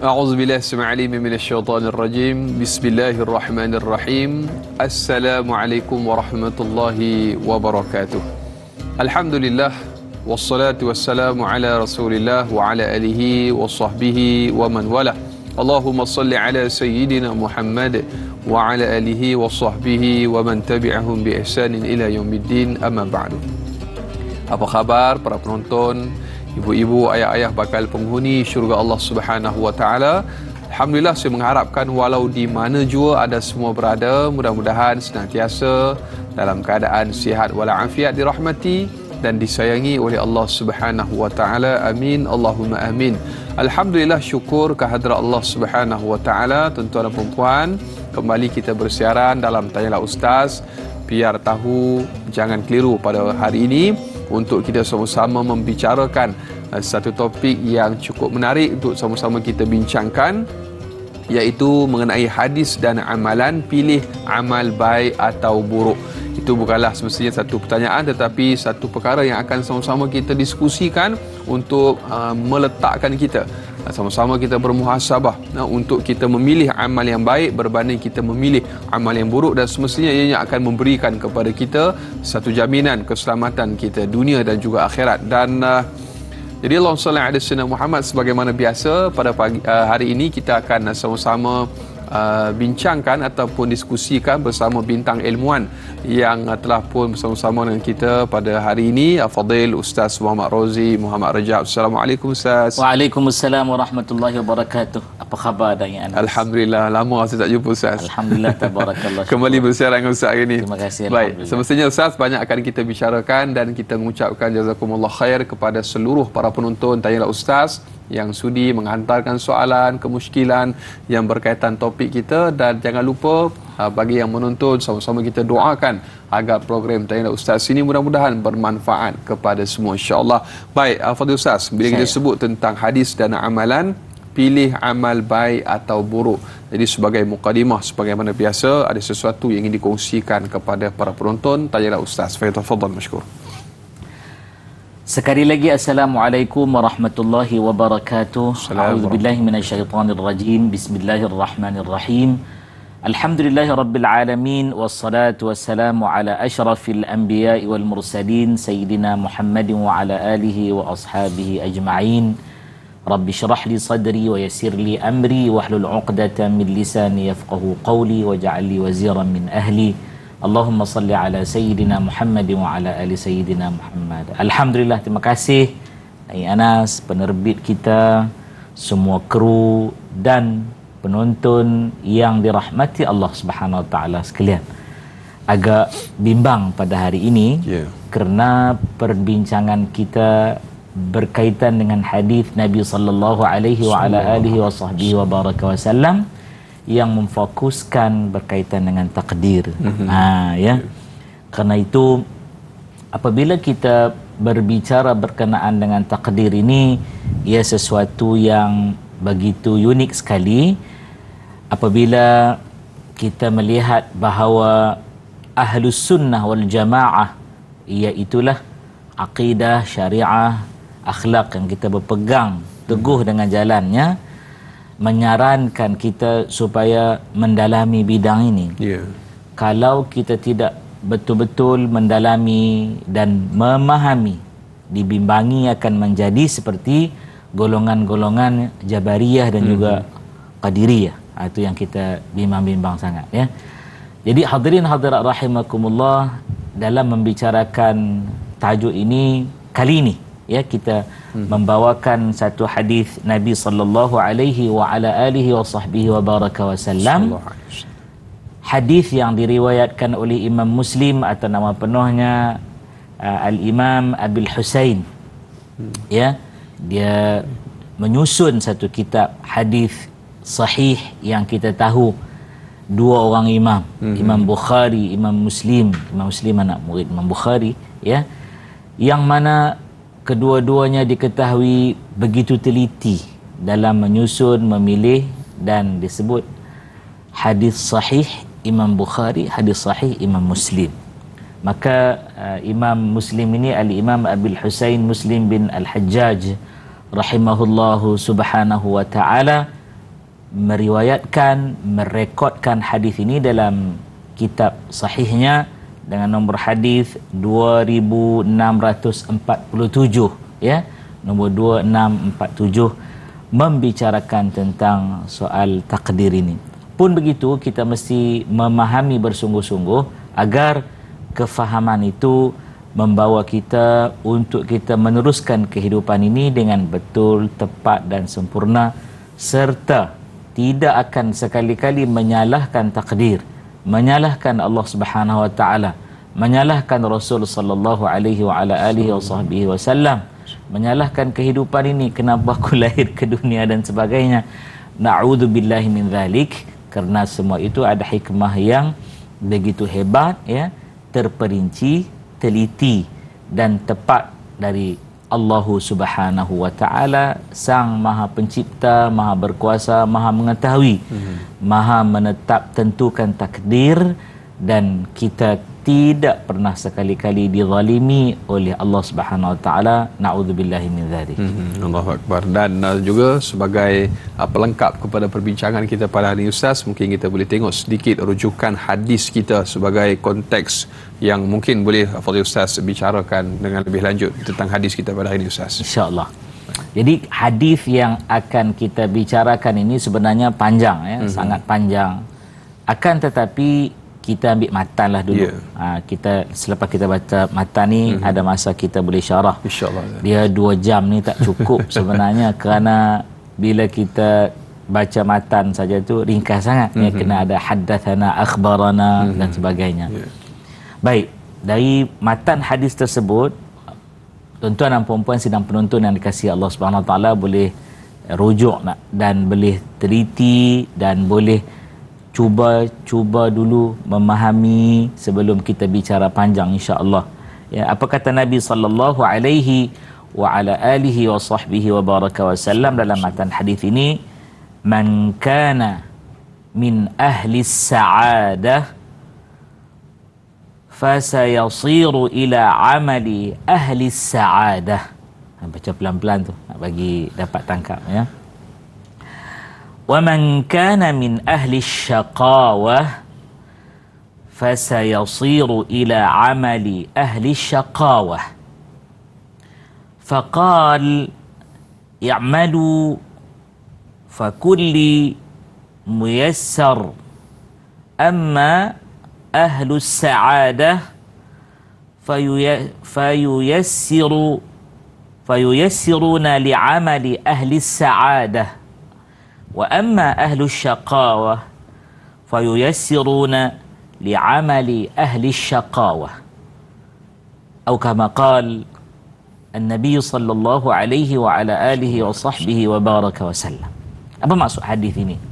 A'udzu billahi samil alim minasyaitonir rajim. Bismillahirrahmanirrahim. Assalamualaikum warahmatullahi wabarakatuh. Alhamdulillah wassalatu wassalamu ala Rasulillah wa ala alihi wa sahbihi wa man wala. Allahumma salli ala sayyidina Muhammad wa ala alihi wa sahbihi wa man tabi'ahum bi ihsanin ila yaumiddin, amma ba'du. Apa khabar para penonton, ibu-ibu, ayah-ayah bakal penghuni syurga Allah Subhanahu wa taala? Alhamdulillah, saya mengharapkan walau di mana jua ada semua berada, mudah-mudahan senantiasa dalam keadaan sihat walafiat, dirahmati dan disayangi oleh Allah Subhanahu wa taala. Amin, Allahumma amin. Alhamdulillah, syukur kehadrat Allah Subhanahu wa taala. Tuan-tuan dan puan-puan, kembali kita bersiaran dalam Tanyalah Ustaz. Biar tahu, jangan keliru pada hari ini untuk kita sama-sama membicarakan satu topik yang cukup menarik untuk sama-sama kita bincangkan, iaitu mengenai hadis dan amalan, pilih amal baik atau buruk. Itu bukanlah semestinya satu pertanyaan, tetapi satu perkara yang akan sama-sama kita diskusikan untuk meletakkan kita sama-sama kita bermuhasabah untuk kita memilih amal yang baik berbanding kita memilih amal yang buruk, dan semestinya ianya akan memberikan kepada kita satu jaminan keselamatan kita dunia dan juga akhirat. Dan jadi Allahumma salli ala sayyidina Muhammad. Sebagaimana biasa, pada pagi hari ini kita akan sama-sama bincangkan ataupun diskusikan bersama bintang ilmuwan yang telah pun bersama-sama dengan kita pada hari ini, Fadil Ustaz Muhammad Rozi Muhammad Rajab. Assalamualaikum Ustaz. Waalaikumsalam warahmatullahi wabarakatuh. Apa khabar dengan Anas? Alhamdulillah, lama saya tak jumpa Ustaz. Alhamdulillah, tabarakallah. Kembali bersiaran dengan Ustaz hari ini. Terima kasih. Baik, semestinya Ustaz banyak akan kita bicarakan dan kita mengucapkan jazakumullah khair kepada seluruh para penonton Tanyalah Ustaz yang sudi menghantarkan soalan, kemusykilan yang berkaitan topik kita. Dan jangan lupa bagi yang menonton, sama-sama kita doakan agar program Tanyalah Ustaz ini mudah-mudahan bermanfaat kepada semua, insya-Allah. Baik, Fadil Ustaz, bila kita sebut tentang hadis dan amalan, pilih amal baik atau buruk. Jadi sebagai mukadimah, sebagaimana biasa, ada sesuatu yang ingin dikongsikan kepada para penonton Tanyalah Ustaz. Fadhil masykur. Sekali lagi, Assalamualaikum warahmatullahi wabarakatuh. A'udzubillahi minasyaitonir rajim. Bismillahirrahmanirrahim. Alhamdulillahi rabbil alamin, wassalatu wassalamu ala asyrafil anbiya'i wal mursalin sayyidina Muhammadin wa ala alihi wa ashabihi ajma'in. Rabbi syrah li sadri wa yassir li amri wahlul 'uqdatam min lisani yafqahu qawli waj'al li waziran min ahli. Allahumma salli ala Sayyidina Muhammad wa ala ali Sayyidina Muhammad. Alhamdulillah, terima kasih Anas, penerbit kita, semua kru dan penonton yang dirahmati Allah Subhanahu wa taala sekalian. Agak bimbang pada hari ini kerana perbincangan kita berkaitan dengan hadis Nabi sallallahu alaihi wa ala alihi wa sahbihi wa baraka wasallam yang memfokuskan berkaitan dengan takdir. Ya. Kerana itu, apabila kita berbicara berkenaan dengan takdir ini, ia sesuatu yang begitu unik sekali apabila kita melihat bahawa Ahlus Sunnah wal Jamaah, iaitulah akidah, syariah, akhlak yang kita berpegang teguh dengan jalannya, menyarankan kita supaya mendalami bidang ini. Kalau kita tidak betul-betul mendalami dan memahami, dibimbangi akan menjadi seperti golongan-golongan Jabariyah dan juga Qadiriyah. Itu yang kita bimbang-bimbang sangat, ya. Jadi hadirin hadirat rahimakumullah, dalam membicarakan tajuk ini kali ini, ya, kita membawakan satu hadis Nabi sallallahu alaihi wa ala alihi wa sahbihi wa baraka wasallam. Hadis yang diriwayatkan oleh Imam Muslim, atau nama penuhnya Al-Imam Abil Husain. Ya, dia menyusun satu kitab hadis sahih yang kita tahu dua orang imam, Imam Bukhari, Imam Muslim. Imam Muslim anak murid Imam Bukhari, ya, yang mana kedua-duanya diketahui begitu teliti dalam menyusun, memilih, dan disebut hadis sahih Imam Bukhari, hadis sahih Imam Muslim. Maka Imam Muslim ini Al-Imam Abil Husain Muslim bin Al-Hajjaj rahimahullahu subhanahu wa ta'ala meriwayatkan, merekodkan hadis ini dalam kitab sahihnya dengan nombor hadis 2647, ya, nombor 2647, membicarakan tentang soal takdir ini. Pun begitu, kita mesti memahami bersungguh-sungguh agar kefahaman itu membawa kita untuk kita meneruskan kehidupan ini dengan betul, tepat dan sempurna, serta tidak akan sekali-kali menyalahkan takdir, menyalahkan Allah Subhanahu wa taala, menyalahkan Rasul sallallahu alaihi wa ala alihi wasallam, menyalahkan kehidupan ini, kenapa aku lahir ke dunia dan sebagainya. Na'udzubillahi min dzalik, kerana semua itu ada hikmah yang begitu hebat, ya, terperinci, teliti dan tepat dari Allah Subhanahu wa taala, Sang Maha Pencipta, Maha Berkuasa, Maha Mengetahui, Maha menetap tentukan takdir, dan kita tidak pernah sekali-kali dizalimi oleh Allah Subhanahu wa taala. Na'udzubillahi min dzalik. Allahu akbar. Dan juga sebagai pelengkap kepada perbincangan kita pada hari ini, Ustaz, mungkin kita boleh tengok sedikit rujukan hadis kita sebagai konteks yang mungkin boleh Fadil Ustaz bicarakan dengan lebih lanjut tentang hadis kita pada hari ini, Ustaz. Insya-Allah. Jadi hadis yang akan kita bicarakan ini sebenarnya panjang, ya, sangat panjang. Akan tetapi kita ambil matan lah dulu. Kita selepas kita baca matan ni, ada masa kita boleh syarah. InsyaAllah. Dia 2 jam ni tak cukup sebenarnya, kerana bila kita baca matan saja tu ringkas sangat. Ya, kena ada haddatsana, akhbarana dan sebagainya. Baik, dari matan hadis tersebut, tuan-tuan dan puan-puan sidang penonton yang dikasihi Allah Subhanahu Wa Taala boleh rujuk dan boleh teliti dan boleh cuba dulu memahami sebelum kita bicara panjang, insya-Allah. Ya, apa kata Nabi sallallahu alaihi wa ala alihi wa sahbihi wa baraka wasallam dalam matan hadis ini? Man kana min ahli sa'adah fasayasiru ila amali ahli sa'adah. Baca pelan-pelan tu nak bagi dapat tangkap, ya. وَمَنْ كَانَ مِنْ أَهْلِ الشَّقَاوَةِ فَسَيَصِيرُ إِلَى عَمَلِ أَهْلِ الشَّقَاوَةِ فَقَالَ اعْمَلُوا فَكُلِّ مُيَسَّرٌ أَمَّا أَهْلُ السَّعَادَةِ فَيُيَسِّرُونَ لِعَمَلِ أَهْلِ السَّعَادَةِ وأما أهل الشقاوة فييسرون لعمل أهل الشقاوة أو كما قال النبي صلى الله عليه وعلى آله وصحبه وبارك وسلم. Apa maksud hadis ini?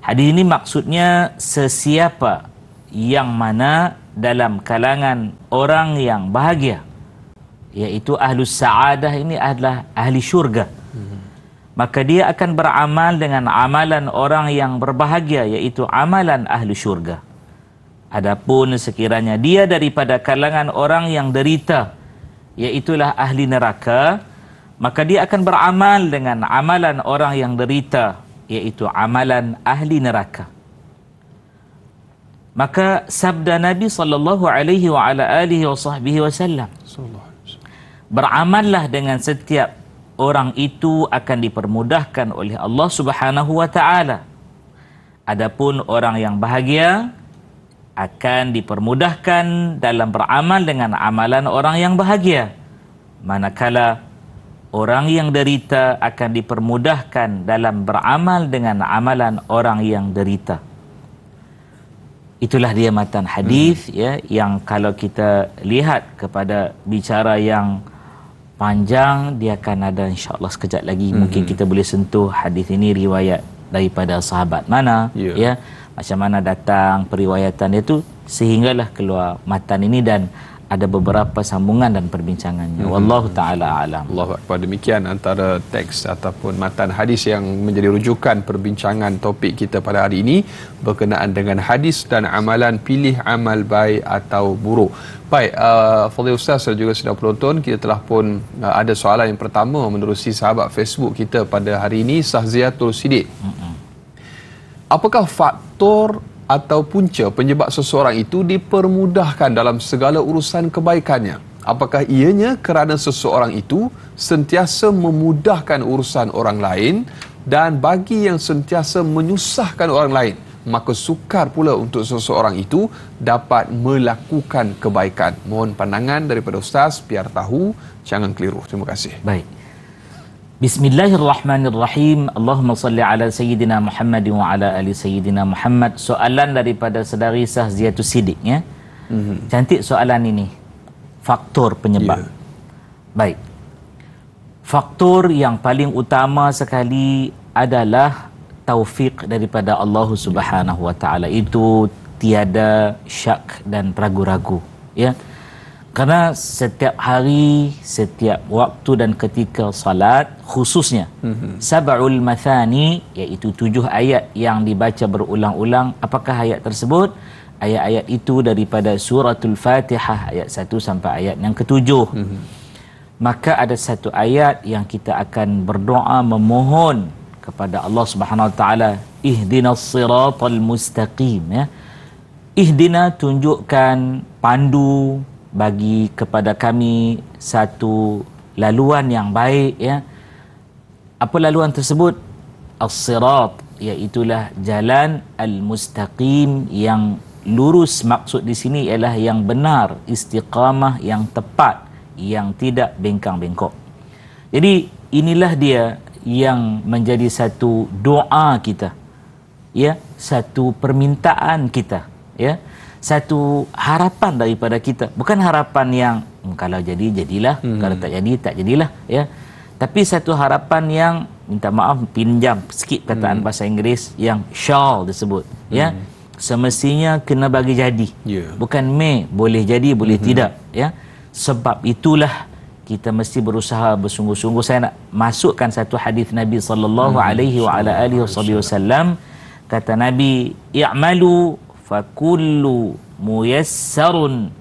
Hadis ini maksudnya sesiapa yang mana dalam kalangan orang yang bahagia, yaitu ahlus sa'adah ini adalah ahli syurga, maka dia akan beramal dengan amalan orang yang berbahagia, iaitu amalan ahli syurga. Adapun sekiranya dia daripada kalangan orang yang derita, iaitulah ahli neraka, maka dia akan beramal dengan amalan orang yang derita, iaitu amalan ahli neraka. Maka sabda Nabi sallallahu alaihi wa ala alihi wasallam, beramallah dengan setiap orang itu akan dipermudahkan oleh Allah Subhanahu wa taala. Adapun orang yang bahagia akan dipermudahkan dalam beramal dengan amalan orang yang bahagia, manakala orang yang derita akan dipermudahkan dalam beramal dengan amalan orang yang derita. Itulah dia matan hadis, ya, yang kalau kita lihat kepada bicara yang panjang, dia akan ada insya-Allah sekejap lagi mungkin kita boleh sentuh hadis ini riwayat daripada sahabat mana, ya, macam mana datang periwayatan dia tu sehinggalah keluar matan ini, dan ada beberapa sambungan dan perbincangannya. Wallahu taala alam. Allahu akbar. Demikian antara teks ataupun matan hadis yang menjadi rujukan perbincangan topik kita pada hari ini berkenaan dengan hadis dan amalan, pilih amal baik atau buruk. Baik, Fadil Ustaz dan juga sedang penonton, kita telah pun ada soalan yang pertama menerusi sahabat Facebook kita pada hari ini, Sahziatul Sidik. Apakah faktor atau punca penyebab seseorang itu dipermudahkan dalam segala urusan kebaikannya? Apakah ianya kerana seseorang itu sentiasa memudahkan urusan orang lain, dan bagi yang sentiasa menyusahkan orang lain, maka sukar pula untuk seseorang itu dapat melakukan kebaikan? Mohon pandangan daripada Ustaz, biar tahu, jangan keliru. Terima kasih. Baik. Bismillahirrahmanirrahim. Allahumma salli ala Sayyidina Muhammad wa ala ali Sayyidina Muhammad. Soalan daripada saudari Sahziatus Siddiq, ya. Cantik soalan ini. Faktor penyebab. Baik. Faktor yang paling utama sekali adalah taufik daripada Allah Subhanahu wa taala. Itu tiada syak dan ragu-ragu, ya. Karena setiap hari, setiap waktu dan ketika salat, khususnya Sab'ul Mathani, iaitu 7 ayat yang dibaca berulang-ulang. Apakah ayat tersebut? Ayat-ayat itu daripada suratul Fatihah ayat 1 sampai ayat yang ke-7. Maka ada satu ayat yang kita akan berdoa memohon kepada Allah Subhanahu wa taala, ihdinas siratal mustaqim, ya. Ihdina, tunjukkan, pandu bagi kepada kami satu laluan yang baik, ya. Apa laluan tersebut? As-sirat, iaitulah jalan al-mustaqim, yang lurus. Maksud di sini ialah yang benar, istiqamah, yang tepat, yang tidak bengkang-bengkok. Jadi inilah dia yang menjadi satu doa kita, ya, satu permintaan kita, ya, satu harapan daripada kita. Bukan harapan yang kalau jadi jadilah, kalau tak jadi tak jadilah, ya. Tapi satu harapan yang, minta maaf pinjam sikit kataan bahasa Inggeris, yang shall disebut, ya. Semestinya kena bagi jadi. Bukan boleh jadi, boleh tidak, ya. Sebab itulah kita mesti berusaha bersungguh-sungguh. Saya nak masukkan satu hadis Nabi sallallahu alaihi wa ala alihi wasallam. Kata Nabi, i'malu fa kullu muyassarun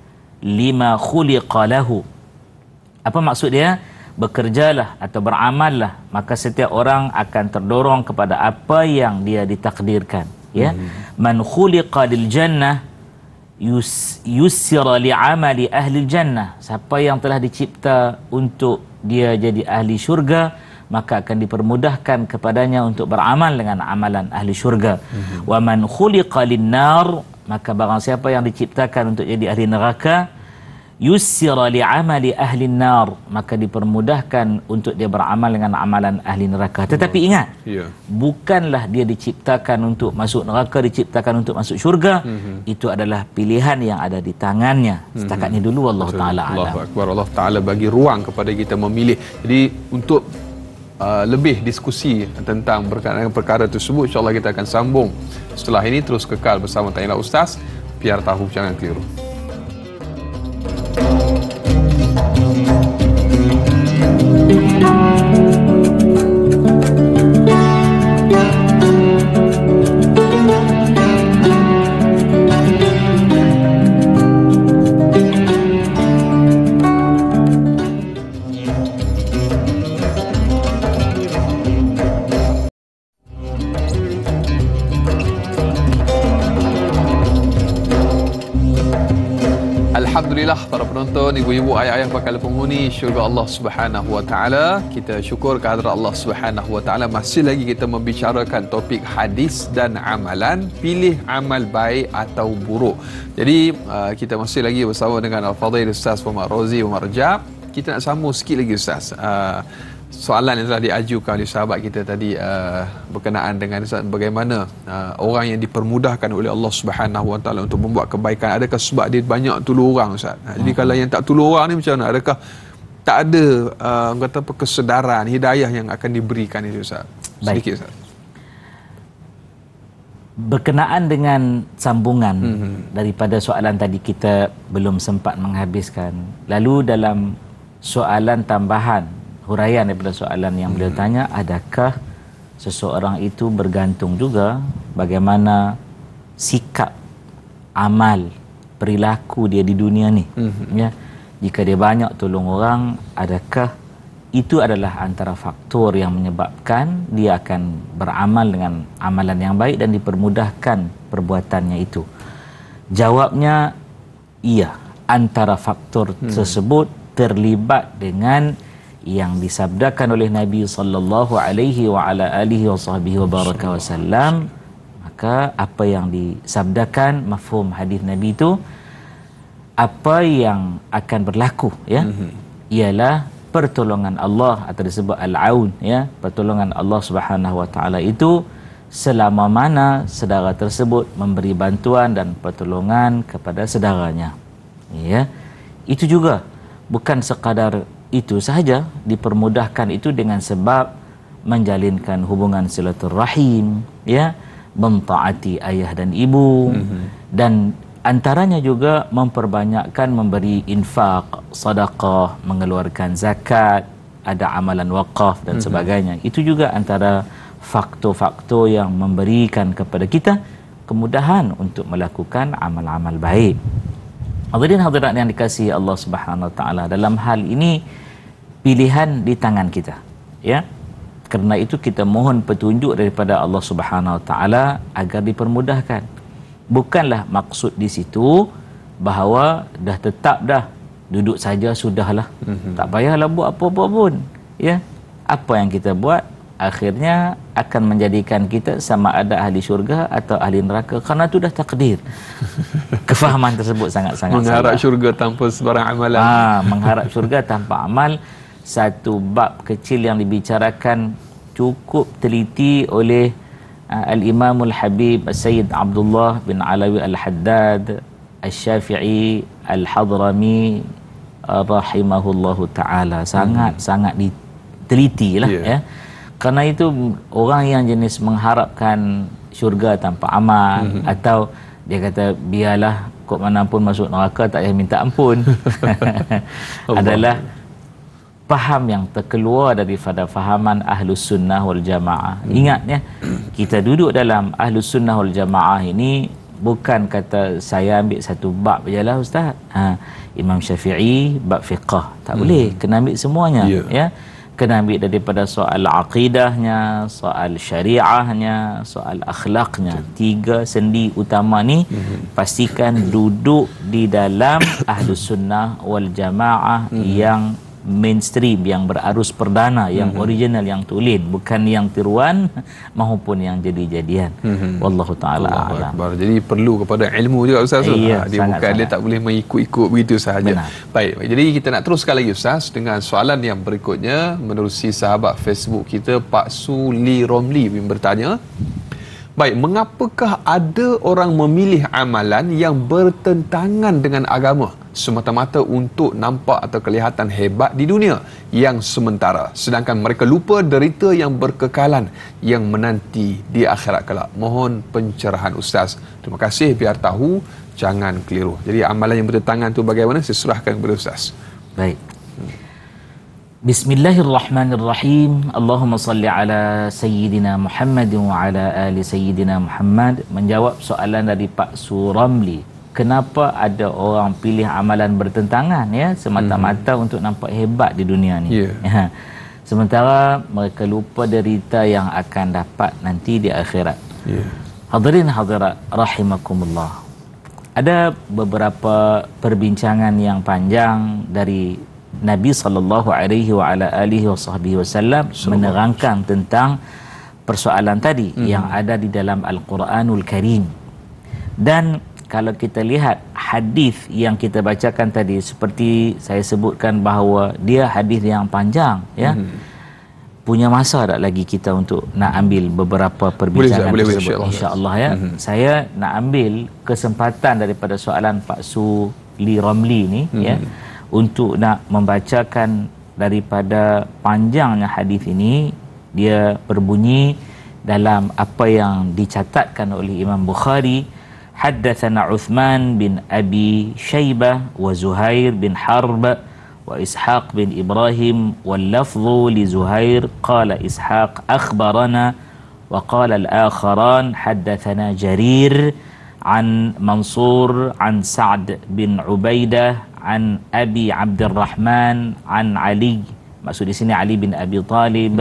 lima khuliqa lahu. Apa maksud dia? Bekerjalah atau beramallah, maka setiap orang akan terdorong kepada apa yang dia ditakdirkan, ya. Man khuliqa lil jannah yussira li'amali ahli jannah. Siapa yang telah dicipta untuk dia jadi ahli syurga, maka akan dipermudahkan kepadanya untuk beramal dengan amalan ahli syurga. Wa man khuliqa lin-nar, maka barang siapa yang diciptakan untuk jadi ahli neraka, yussira li'amali ahli nar, maka dipermudahkan untuk dia beramal dengan amalan ahli neraka. Tetapi ingat, bukanlah dia diciptakan untuk masuk neraka, diciptakan untuk masuk syurga. Itu adalah pilihan yang ada di tangannya. Setakat ini dulu, Allah Ta'ala alam. Allahu Akbar. Allah Ta'ala bagi ruang kepada kita memilih. Jadi untuk lebih diskusi tentang perkara tersebut, insyaAllah kita akan sambung setelah ini. Terus kekal bersama Tanyalah Ustaz, biar tahu jangan keliru. Alhamdulillah para penonton, ibu-ibu, ayah-ayah bakal penghuni syurga Allah Subhanahu wa taala. Kita syukur kehadrat Allah Subhanahu wa taala. Masih lagi kita membicarakan topik hadis dan amalan, pilih amal baik atau buruk. Jadi kita masih lagi bersama dengan Al-Fadhil Ustaz Muhammad Rozi Umar Rajab. Kita nak sambung sikit lagi Ustaz. Soalan yang telah diajukan oleh sahabat kita tadi berkenaan dengan bagaimana orang yang dipermudahkan oleh Allah Subhanahu wa taala untuk membuat kebaikan, adakah sebab dia banyak tolong orang Ustaz? Jadi kalau yang tak tolong orang ni macam mana? Adakah tak ada kata apa, kesedaran, hidayah yang akan diberikan itu Ustaz? Sedikit Ustaz. Berkenaan dengan sambungan daripada soalan tadi, kita belum sempat menghabiskan. Lalu dalam soalan tambahan, huraian daripada soalan yang beliau tanya, adakah seseorang itu bergantung juga bagaimana sikap, amal, perilaku dia di dunia ni, ya. Jika dia banyak tolong orang, adakah itu adalah antara faktor yang menyebabkan dia akan beramal dengan amalan yang baik dan dipermudahkan perbuatannya itu. Jawabnya iya, antara faktor tersebut terlibat dengan yang disabdakan oleh Nabi sallallahu alaihi wa ala alihi wasallam. Maka apa yang disabdakan, mafhum hadis Nabi itu, apa yang akan berlaku, ya, ialah pertolongan Allah, atau disebut al-aun, ya, pertolongan Allah Subhanahu wa taala itu selama mana saudara tersebut memberi bantuan dan pertolongan kepada saudaranya. Ya. Itu juga bukan sekadar itu sahaja, dipermudahkan itu dengan sebab menjalinkan hubungan silaturahim, ya, mentaati ayah dan ibu, dan antaranya juga memperbanyakkan memberi infak, sedekah, mengeluarkan zakat, ada amalan wakaf dan sebagainya. Itu juga antara faktor-faktor yang memberikan kepada kita kemudahan untuk melakukan amal-amal baik. Hadirin hadirat yang dikasihi Allah Subhanahu wa taala, dalam hal ini pilihan di tangan kita, ya. Kerana itu kita mohon petunjuk daripada Allah Subhanahu wa taala agar dipermudahkan. Bukanlah maksud di situ bahawa dah tetap dah, duduk saja sudahlah, tak payahlah buat apa-apa pun, ya. Apa yang kita buat akhirnya akan menjadikan kita sama ada ahli syurga atau ahli neraka, kerana itu dah takdir. Kefahaman tersebut sangat-sangat mengharap salah. syurga tanpa sebarang amalan. Mengharap syurga tanpa amal, satu bab kecil yang dibicarakan cukup teliti oleh Al-Imamul Habib Sayyid Abdullah bin Alawi Al-Haddad Al-Syafi'i Al-Hadrami rahimahullahu ta'ala. Sangat diteliti lah, ya. Kerana itu orang yang jenis mengharapkan syurga tanpa amal, atau dia kata biarlah kok mana pun masuk neraka tak payah minta ampun, adalah faham yang terkeluar daripada fahaman Ahlus Sunnah wal Jamaah. Ingat, ya, kita duduk dalam Ahlus Sunnah wal Jamaah ini bukan kata saya ambil satu bab je lah Ustaz. Imam Syafi'i bab fiqah, tak boleh, kena ambil semuanya, ya. Kena ambil daripada soal aqidahnya, soal syariahnya, soal akhlaknya. Tiga sendi utama ni pastikan duduk di dalam Ahlus Sunnah wal Jamaah yang mainstream, yang berarus perdana, yang original, yang tulen, bukan yang tiruan maupun yang jadi-jadian. Wallahu taala a'lam. Jadi perlu kepada ilmu juga Ustaz. Iya, dia bukan dia tak boleh mengikut-ikut begitu sahaja. Baik, jadi kita nak teruskan lagi Ustaz dengan soalan yang berikutnya menerusi sahabat Facebook kita, Pak Suli Romli yang bertanya, baik, mengapakah ada orang memilih amalan yang bertentangan dengan agama semata-mata untuk nampak atau kelihatan hebat di dunia yang sementara, sedangkan mereka lupa derita yang berkekalan yang menanti di akhirat kelak? Mohon pencerahan Ustaz. Terima kasih, biar tahu jangan keliru. Jadi amalan yang bertentangan tu bagaimana? Saya serahkan kepada Ustaz. Baik. Bismillahirrahmanirrahim. Allahumma salli ala Sayyidina Muhammad wa ala ali Sayyidina Muhammad. Menjawab soalan dari Pak Suramli, kenapa ada orang pilih amalan bertentangan, ya, semata-mata untuk nampak hebat di dunia ni, sementara mereka lupa derita yang akan dapat nanti di akhirat. Hadirin hadirat rahimakumullah, ada beberapa perbincangan yang panjang dari Nabi sallallahu alaihi wa ala alihi wasallam menerangkan tentang persoalan tadi yang ada di dalam Al-Quranul Karim. Dan kalau kita lihat hadis yang kita bacakan tadi, seperti saya sebutkan bahawa dia hadis yang panjang, ya. Punya masa tak lagi kita untuk nak ambil beberapa perbincangan tersebut, insya-Allah, ya. Saya nak ambil kesempatan daripada soalan Pak Suli Ramli ni, ya, untuk nak membacakan daripada panjangnya hadis ini. Dia berbunyi dalam apa yang dicatatkan oleh Imam Bukhari. Haddatsana Uthman bin Abi Shaybah wa Zuhair bin Harb wa Ishaq bin Ibrahim wal lafdhu li Zuhair qala Ishaq akhbarana wa qala al-akharan haddatsana Jarir an Mansur an Sa'd bin Ubaidah an Abi Abdurrahman an Ali maksud di sini Ali bin Abi Talib,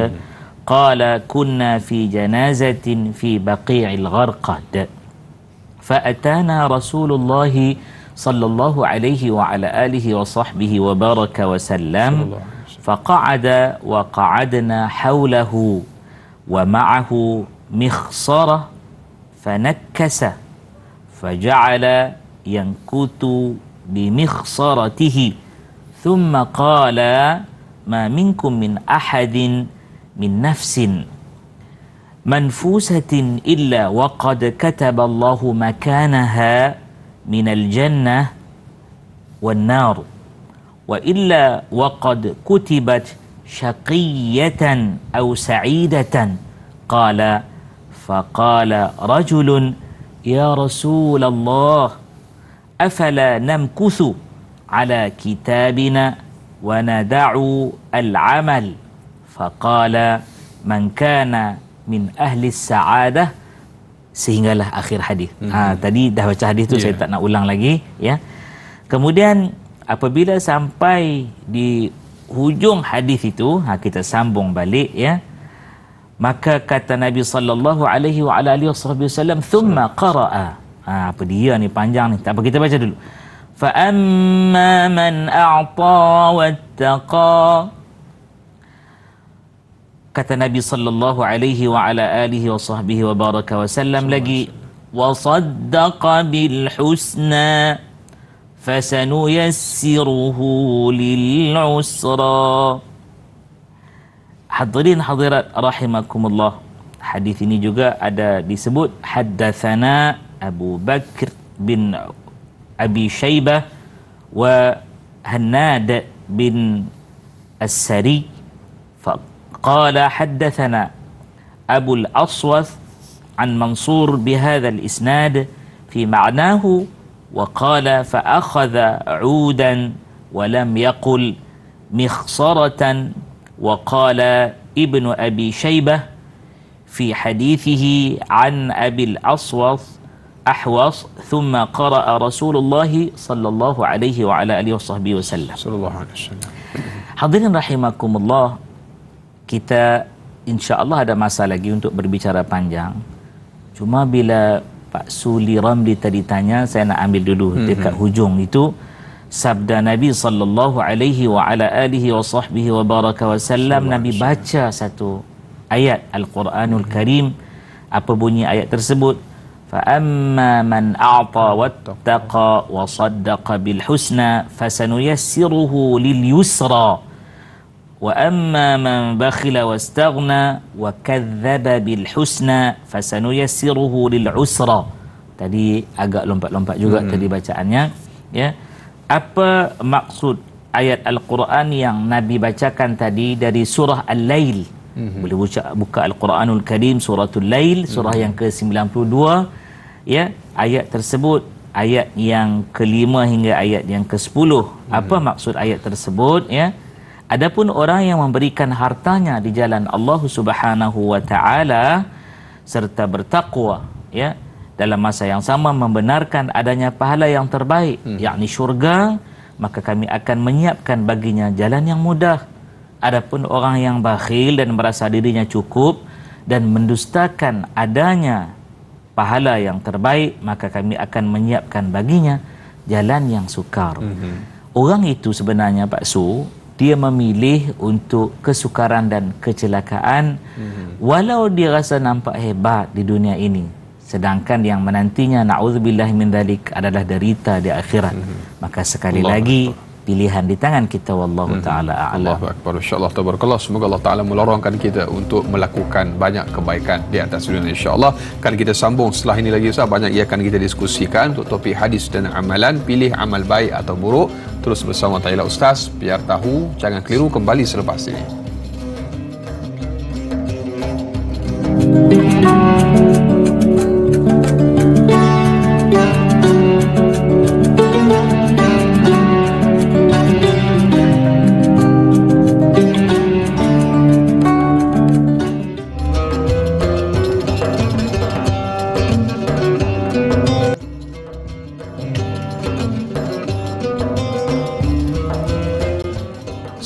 qala kunna fi janazatin fi Baqi'il Gharqad fa atana Rasulullah sallallahu alaihi wa ala alihi wa sahbihi wa baraka wa sallam faqa'ada wa qa'adna hawlahu wa ma'ahu mikhsarah fanakkasa faja'ala yankutu bimikhsaratihi thumma qala ma minkum min ahadin min nafsin manfusatin illa waqad kataba Allahu makanaha minal jannah wan nar wa illa waqad kutibat syaqiyatan aw sa'idatan qala faqala rajulun ya Rasulullah afala namkuthu ala kitabina wa nada'u al-amal faqala man kana min ahli sa'adah sehinggalah akhir hadis. Tadi dah baca hadis tu, saya tak nak ulang lagi ya. Kemudian apabila sampai di hujung hadis itu, kita sambung balik ya. Maka kata Nabi sallallahu alaihi wa ala alihi wasallam, thumma qara'a. Apa dia ni, panjang ni. Tak apa, kita baca dulu. Fa amma man a'ta wattaqa. Kata Nabi sallallahu alaihi wa ala alihi wasahbihi wa baraka wasallam lagi, wa saddaqa bil husna fasanuyassiruhu lil usra. Hadirin hadirat rahimakumullah, hadis ini juga ada disebut haddatsana Abu Bakr bin Abi Syaibah wa Hannad bin As-Sari faqala haddatsana Abu al-Aswath an Mansur bihadha al-isnad fi ma'nahu wa qala fa akhadha 'udan wa lam yaqul mikhsaratan wa qala Ibnu Abi Syaibah fi hadithihi an Abil Aswath Ahwas thumma qara'a Rasulullah sallallahu alaihi wa ala alihi wasallam. Sallallahu alaihi wasallam. Hadirin rahimakumullah, kita insya-Allah ada masa lagi untuk berbicara panjang. Cuma bila Pak Suli Ramli tadi tanya, saya nak ambil dulu dekat hujung itu sabda Nabi sallallahu alaihi wa ala alihi wa sahbihi wa baraka wasallam. Nabi baca satu ayat Al-Quranul Karim. Apa bunyi ayat tersebut? Fa amma man a'ta wattaqa wa saddaqa bil husna fasanuyassiruhu lil yusra wa amma man bakhila wastaghna wa kadzdzaba bil husna fasanuyassiruhu lil usra. Tadi agak lompat-lompat juga tadi bacaannya ya. Apa maksud ayat Al-Quran yang Nabi bacakan tadi dari surah Al-Lail? Boleh buka Al-Quranul Karim suratul Lail, surah yang ke-92 ya. Ayat tersebut ayat yang ke-5 hingga ayat yang ke-10. Apa maksud ayat tersebut ya? Adapun orang yang memberikan hartanya di jalan Allah Subhanahu wa taala serta bertakwa ya, dalam masa yang sama membenarkan adanya pahala yang terbaik, yakni syurga, maka kami akan menyiapkan baginya jalan yang mudah. Adapun orang yang bakhil dan merasa dirinya cukup dan mendustakan adanya pahala yang terbaik, maka kami akan menyiapkan baginya jalan yang sukar. Orang itu sebenarnya Pak Su, dia memilih untuk kesukaran dan kecelakaan walau dia rasa nampak hebat di dunia ini. Sedangkan yang menantinya na'udzubillah min dzalik adalah derita di akhirat. Maka sekali lagi pilihan di tangan kita, wallahu taala a'lam. Allahu akbar. Insyaallah tabarakallah, semoga Allah taala melorongkan kita untuk melakukan banyak kebaikan di atas dunia insyaallah. Kan kita sambung setelah ini lagi Ustaz, banyak ia akan kita diskusikan untuk topik hadis dan amalan, pilih amal baik atau buruk. Terus bersama Taila Ustaz, biar tahu jangan keliru, kembali selepas ini.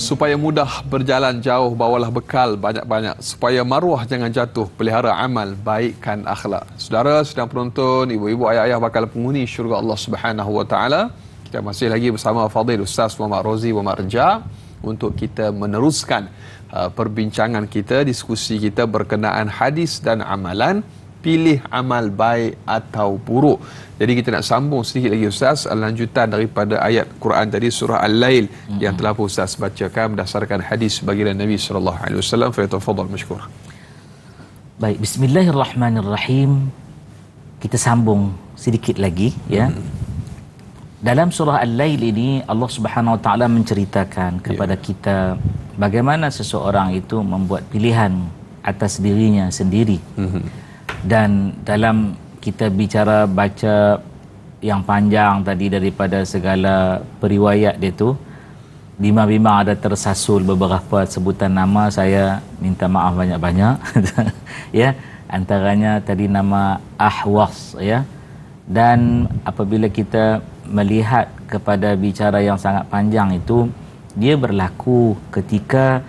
supaya mudah berjalan jauh, bawalah bekal banyak-banyak. Supaya maruah jangan jatuh, pelihara amal, baikkan akhlak. Saudara sedang penonton, ibu-ibu, ayah-ayah bakal penghuni syurga Allah Subhanahu Wa Taala. Kita masih lagi bersama Fadil Ustaz Muhammad Rozi Muhammad Reja untuk kita meneruskan perbincangan kita, diskusi kita berkenaan hadis dan amalan. Pilih amal baik atau buruk. Jadi kita nak sambung sedikit lagi Ustaz, lanjutan daripada ayat Quran tadi, surah Al-Lail yang telah Ustaz bacakan berdasarkan hadis baginda Nabi sallallahu alaihi wasallam. Falyatafaddal mashkur. Baik, bismillahirrahmanirrahim. Kita sambung sedikit lagi ya. Dalam surah Al-Lail ini Allah Subhanahu wa taala menceritakan kepada kita bagaimana seseorang itu membuat pilihan atas dirinya sendiri. Dan dalam kita bicara baca yang panjang tadi daripada segala periwayat dia tu, bimbang-bimbang ada tersasul beberapa sebutan nama, saya minta maaf banyak-banyak. Ya, antaranya tadi nama Ahwas ya. Dan apabila kita melihat kepada bicara yang sangat panjang itu, dia berlaku ketika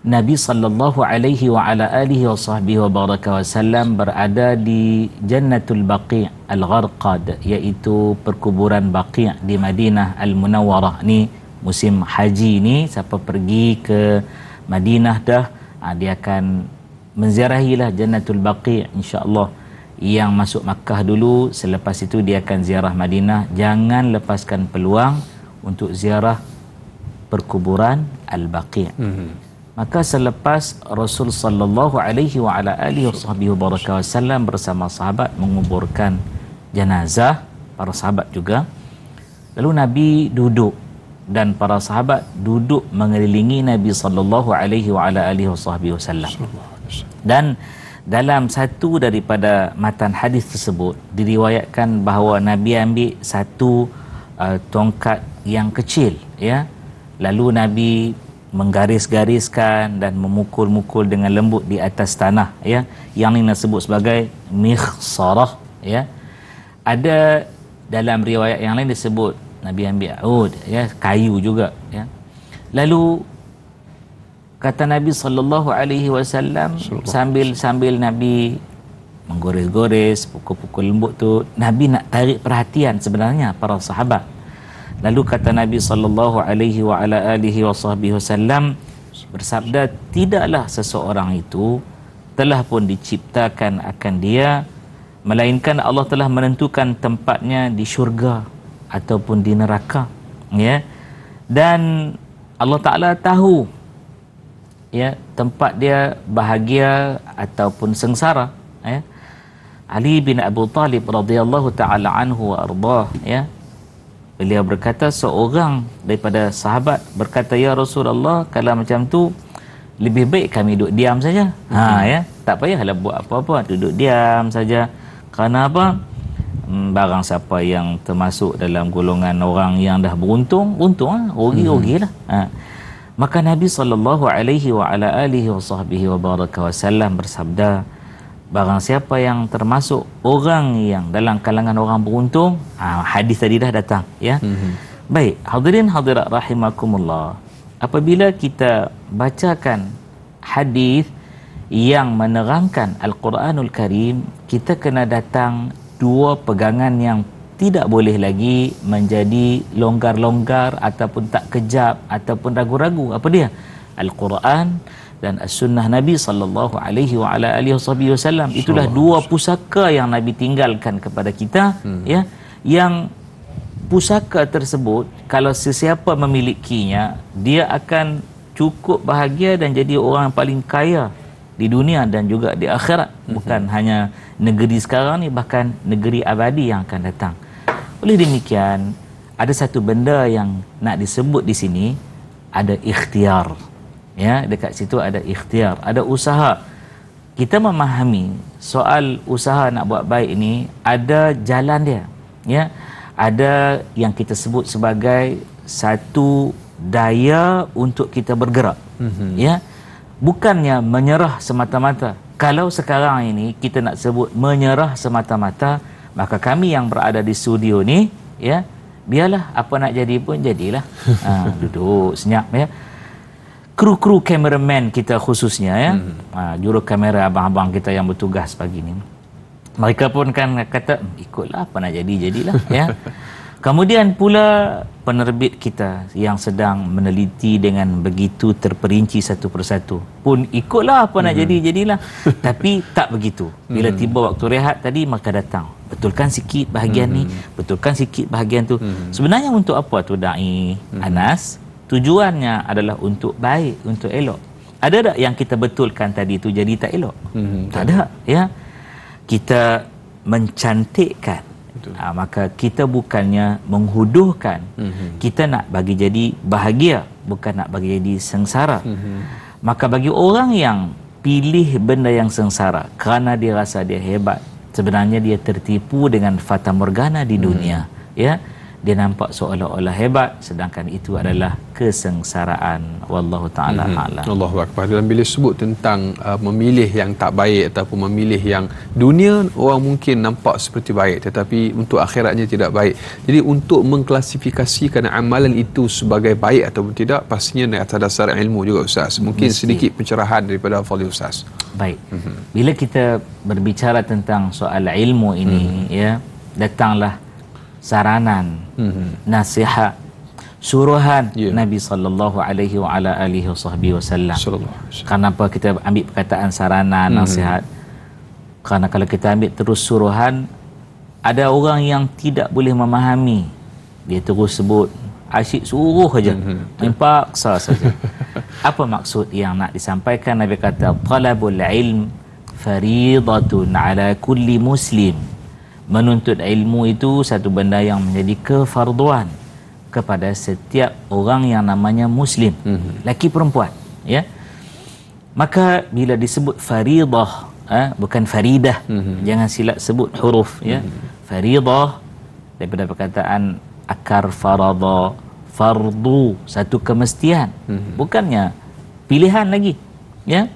Nabi sallallahu alaihi wa ala alihi wa sahbihi wa baraka wasallam berada di Jannatul Baqi' Al-Gharqad, iaitu perkuburan Baqi' di Madinah Al-Munawwarah. Ni musim haji ni, siapa pergi ke Madinah dah, dia akan menziarahilah Jannatul Baqi' insya-Allah. Yang masuk Makkah dulu, selepas itu dia akan ziarah Madinah. Jangan lepaskan peluang untuk ziarah perkuburan Al-Baqi'. Maka selepas Rasul sallallahu alaihi wa ala alihi wasallam bersama sahabat menguburkan jenazah, para sahabat juga, lalu Nabi duduk dan para sahabat duduk mengelilingi Nabi sallallahu alaihi wa ala alihi wasallam. Dan dalam satu daripada matan hadis tersebut diriwayatkan bahawa Nabi ambil satu tongkat yang kecil ya, lalu Nabi menggaris-gariskan dan memukul-mukul dengan lembut di atas tanah ya, yang ini disebut sebagai mikhsarah ya. Ada dalam riwayat yang lain disebut Nabi ambil ud ya, kayu juga ya. Lalu kata Nabi sallallahu alaihi wasallam, sambil Nabi menggores-gores, pukul-pukul lembut tu, Nabi nak tarik perhatian sebenarnya para sahabat. Lalu kata Nabi sallallahu alaihi wa ala alihi wasallam bersabda, tidaklah seseorang itu telah pun diciptakan akan dia, melainkan Allah telah menentukan tempatnya di syurga ataupun di neraka ya. Dan Allah Taala tahu ya tempat dia bahagia ataupun sengsara ya. Ali bin Abu Talib radhiyallahu taala anhu wa ardhah ya, beliau berkata, seorang daripada sahabat berkata, ya Rasulullah, kalau macam tu lebih baik kami duduk diam saja. Ya, tak payahlah buat apa-apa, duduk diam saja. Kerana apa? Barang siapa yang termasuk dalam golongan orang yang dah beruntung, rugi-rugilah. Maka Nabi sallallahu alaihi wa ala alihi wasallam bersabda, barang siapa yang termasuk orang yang dalam kalangan orang beruntung, hadis tadi dah datang ya. Baik, hadirin hadirat rahimakumullah, apabila kita bacakan hadis yang menerangkan Al-Quranul Karim, kita kena datang dua pegangan yang tidak boleh lagi menjadi longgar-longgar ataupun tak kejap ataupun ragu-ragu. Apa dia? Al-Quran dan as-sunnah Nabi sallallahu alaihi wa ala alihi wasallam. Itulah dua pusaka yang Nabi tinggalkan kepada kita ya, yang pusaka tersebut kalau sesiapa memilikinya, dia akan cukup bahagia dan jadi orang yang paling kaya di dunia dan juga di akhirat. Bukan hanya negeri sekarang ni, bahkan negeri abadi yang akan datang. Oleh demikian, ada satu benda yang nak disebut di sini, ada ikhtiar. Ya, dekat situ ada ikhtiar, ada usaha. Kita memahami soal usaha nak buat baik ini ada jalan dia. Ya, ada yang kita sebut sebagai satu daya untuk kita bergerak. Ya, bukannya menyerah semata-mata. Kalau sekarang ini kita nak sebut menyerah semata-mata, maka kami yang berada di studio ni, ya, biarlah apa nak jadi pun jadilah. Duduk senyap ya. kru kameraman kita khususnya ya, juru kamera abang-abang kita yang bertugas pagi ni, mereka pun kan kata ikutlah apa nak jadilah ya. Kemudian pula penerbit kita yang sedang meneliti dengan begitu terperinci satu persatu pun ikutlah apa nak jadilah. Tapi tak begitu. Bila tiba waktu rehat tadi, maka datang, betulkan sikit bahagian ni, betulkan sikit bahagian tu. Sebenarnya untuk apa tu Da'i Anas? Tujuannya adalah untuk baik, untuk elok. Ada tak yang kita betulkan tadi tu jadi tak elok? Tak ada ya. Kita mencantikkan. Maka kita bukannya menghuduhkan, kita nak bagi jadi bahagia, bukan nak bagi jadi sengsara. Maka bagi orang yang pilih benda yang sengsara kerana dia rasa dia hebat, sebenarnya dia tertipu dengan fata morgana di dunia ya. Dia nampak seolah-olah hebat, sedangkan itu adalah kesengsaraan. Wallahu ta'ala a'lam. Allahu Akbar. Dalam bila sebut tentang memilih yang tak baik ataupun memilih yang dunia orang mungkin nampak seperti baik, tetapi untuk akhiratnya tidak baik. Jadi untuk mengklasifikasikan amalan itu sebagai baik ataupun tidak, pastinya atas dasar ilmu juga Ustaz. Mungkin sedikit pencerahan daripada Fadil Ustaz. Baik. Bila kita berbicara tentang soal ilmu ini ya, datanglah saranan, nasihat, suruhan Nabi sallallahu alaihi wa ala alihi wasallam. Kenapa kita ambil perkataan saranan, nasihat? Kerana kalau kita ambil terus suruhan, ada orang yang tidak boleh memahami. Dia terus sebut asyik suruh saja, paksa saja. Apa maksud yang nak disampaikan? Nabi kata talabul ilm faridatun ala kulli muslim. Menuntut ilmu itu satu benda yang menjadi kefarduan kepada setiap orang yang namanya muslim, laki perempuan ya. Maka bila disebut faridah, bukan faridah, jangan silap sebut huruf ya. Faridah daripada perkataan akar farada, fardu, satu kemestian, bukannya pilihan lagi ya.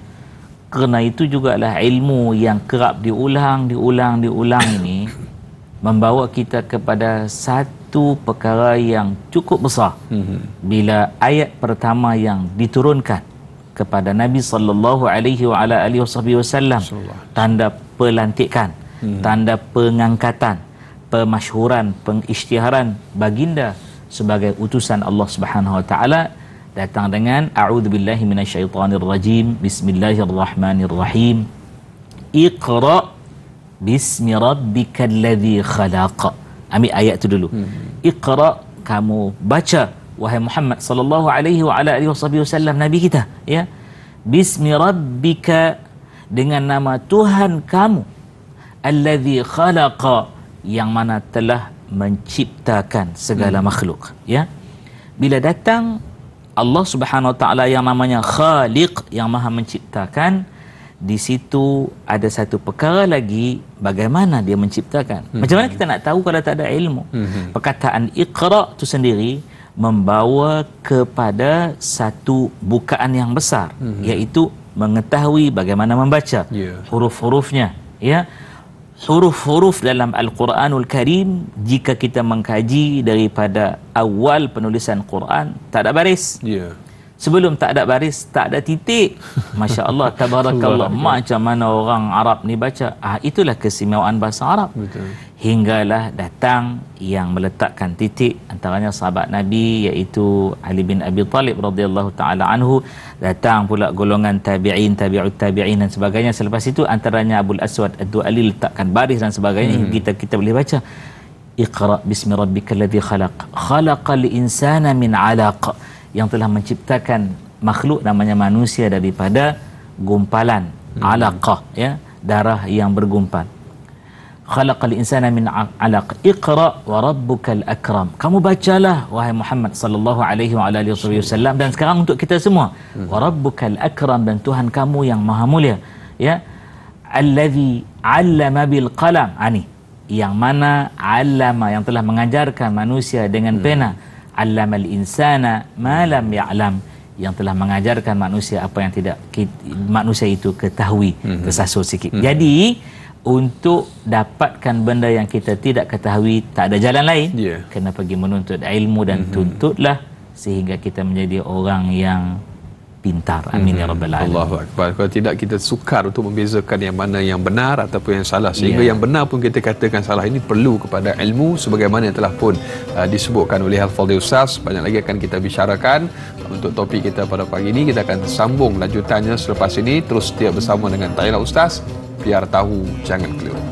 Kerana itu jugalah ilmu yang kerap diulang ini membawa kita kepada satu perkara yang cukup besar. Bila ayat pertama yang diturunkan kepada Nabi sallallahu alaihi wasallam, tanda pelantikan, tanda pengangkatan, pemasyhuran, pengisytiharan baginda sebagai utusan Allah Subhanahu wa taala, datang dengan a'udzubillahi minasyaitonirrajim, bismillahirrahmanirrahim, iqra bismi rabbikal ladzi khalaq. Ambil ayat tu dulu. Iqra, kamu baca wahai Muhammad sallallahu alaihi wa ala alihi wasallam, nabi kita ya. Bismi rabbika, dengan nama Tuhan kamu, alladzi khalaqa, yang mana telah menciptakan segala makhluk ya. Bila datang Allah Subhanahu wa taala yang namanya Khaliq, yang Maha menciptakan, di situ ada satu perkara lagi, bagaimana dia menciptakan. Macam mana kita nak tahu kalau tak ada ilmu? Perkataan Iqra tu sendiri membawa kepada satu bukaan yang besar, iaitu mengetahui bagaimana membaca huruf-hurufnya ya. Huruf-huruf dalam Al-Quranul Karim, jika kita mengkaji daripada awal penulisan Quran, tak ada baris. Sebelum tak ada baris, tak ada titik. Masya Allah, tabarakallah. Macam mana orang Arab ni baca? Itulah keistimewaan bahasa Arab. Betul. Hinggalah datang yang meletakkan titik, antaranya sahabat Nabi, iaitu Ali bin Abi Talib radhiyallahu taala anhu. Datang pula golongan tabi'in, tabi'ut tabi'in dan sebagainya. Selepas itu antaranya Abul Aswad Ad-Du'ali letakkan baris dan sebagainya. Kita boleh baca. Iqra bismi rabbikal ladzi khalaq. Khalaqal insana min 'alaq, yang telah menciptakan makhluk namanya manusia daripada gumpalan, alaqah ya, darah yang bergumpal. Khalaqal insana min 'alaq. Iqra wa rabbukal akram. Kamu bacalah wahai Muhammad sallallahu alaihi wa alihi wasallam, dan sekarang untuk kita semua, wa rabbukal akram, dan Tuhan kamu yang maha mulia ya. Allazi 'allama bil qalam, yang mana 'allama, yang telah mengajarkan manusia dengan pena. 'Allamal insana ma lam ya'lam, yang telah mengajarkan manusia apa yang tidak manusia itu ketahui. Tersasul sikit. Jadi untuk dapatkan benda yang kita tidak ketahui, tak ada jalan lain, kena pergi menuntut ilmu, dan tuntutlah sehingga kita menjadi orang yang pintar. Amin ya rabbal alamin. Allahu akbar. Kalau tidak, kita sukar untuk membezakan yang mana yang benar ataupun yang salah, sehingga yang benar pun kita katakan salah. Ini perlu kepada ilmu sebagaimana yang telah pun disebutkan oleh Al-Fadhil Ustaz. Banyak lagi akan kita bicarakan untuk topik kita pada pagi ini. Kita akan sambung lanjutannya selepas ini. Terus setia bersama dengan Tayla Ustaz, biar tahu jangan keliru.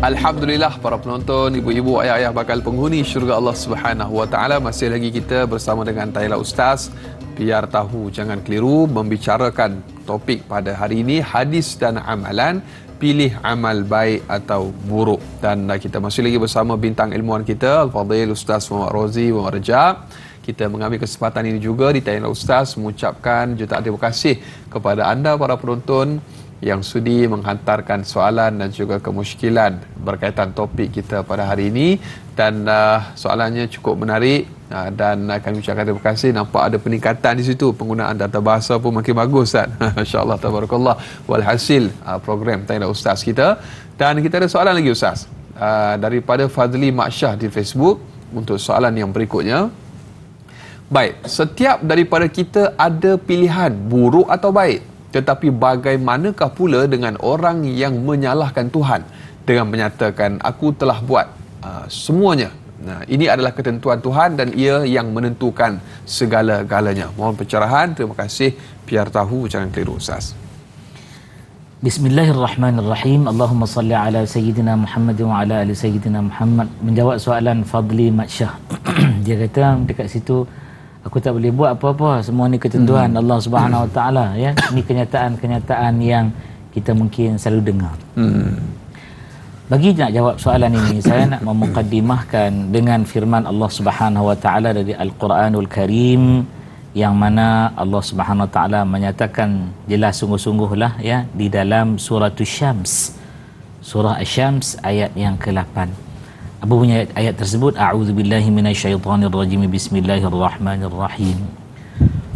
Alhamdulillah para penonton, ibu-ibu, ayah-ayah bakal penghuni syurga Allah Subhanahu Wa Taala, masih lagi kita bersama dengan Tayla Ustaz, biar tahu jangan keliru, membicarakan topik pada hari ini, hadis dan amalan, pilih amal baik atau buruk. Dan kita masih lagi bersama bintang ilmuwan kita Al-Fadhil Ustaz Muhammad Rozi Muhammad Rajab. Kita mengambil kesempatan ini juga di Tayla Ustaz mengucapkan jutaan terima kasih kepada anda para penonton yang sudi menghantarkan soalan dan juga kemusykilan berkaitan topik kita pada hari ini. Dan soalannya cukup menarik dan kami ucapkan terima kasih. Nampak ada peningkatan di situ, penggunaan data bahasa pun makin bagus, Ustaz. Masya-Allah, tabarakallah. Walhasil program Tayla Ustaz kita. Dan kita ada soalan lagi, Ustaz, daripada Fadli Maksyah di Facebook untuk soalan yang berikutnya. Baik, setiap daripada kita ada pilihan buruk atau baik. Tetapi bagaimanakah pula dengan orang yang menyalahkan Tuhan dengan menyatakan aku telah buat semuanya. Nah, ini adalah ketentuan Tuhan dan ia yang menentukan segala-galanya. Mohon pencerahan. Terima kasih. Biar tahu jangan keliru, Ustaz. Bismillahirrahmanirrahim. Allahumma salli ala Sayyidina Muhammad wa ala ali Sayyidina Muhammad. Menjawab soalan Fadli Maksyah. Dia kata dekat situ, aku tak boleh buat apa-apa, semua ni ketentuan Allah Subhanahu Wa Taala, ya. Ini kenyataan-kenyataan yang kita mungkin selalu dengar. Bagi nak jawab soalan ini, saya nak memukaddimahkan dengan firman Allah Subhanahu Wa Taala dari Al-Quranul Karim, yang mana Allah Subhanahu Wa Taala menyatakan jelas sungguh-sungguhlah, ya, di dalam surah Asy-Syams, surah Asy-Syams ayat yang ke-8. Apa bunyi ayat tersebut? A'udzubillahi minasyaitonirrajim. Bismillahirrahmanirrahim.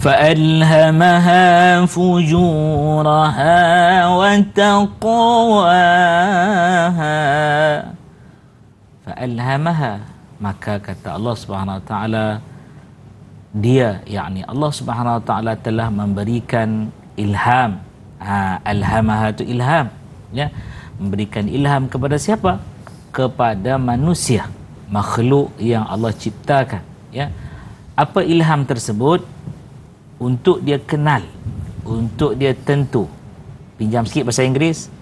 Fa'alhamaha fujuraha wa taqwaha. Fa'alhamaha, maka kata Allah Subhanahu Wa Taala, dia, yakni Allah Subhanahu Wa Taala telah memberikan ilham. Alhamaha itu ilham, ya, memberikan ilham kepada siapa? Kepada manusia, makhluk yang Allah ciptakan, ya. Apa ilham tersebut? Untuk dia kenal, untuk dia tentu. Pinjam sikit bahasa Inggeris.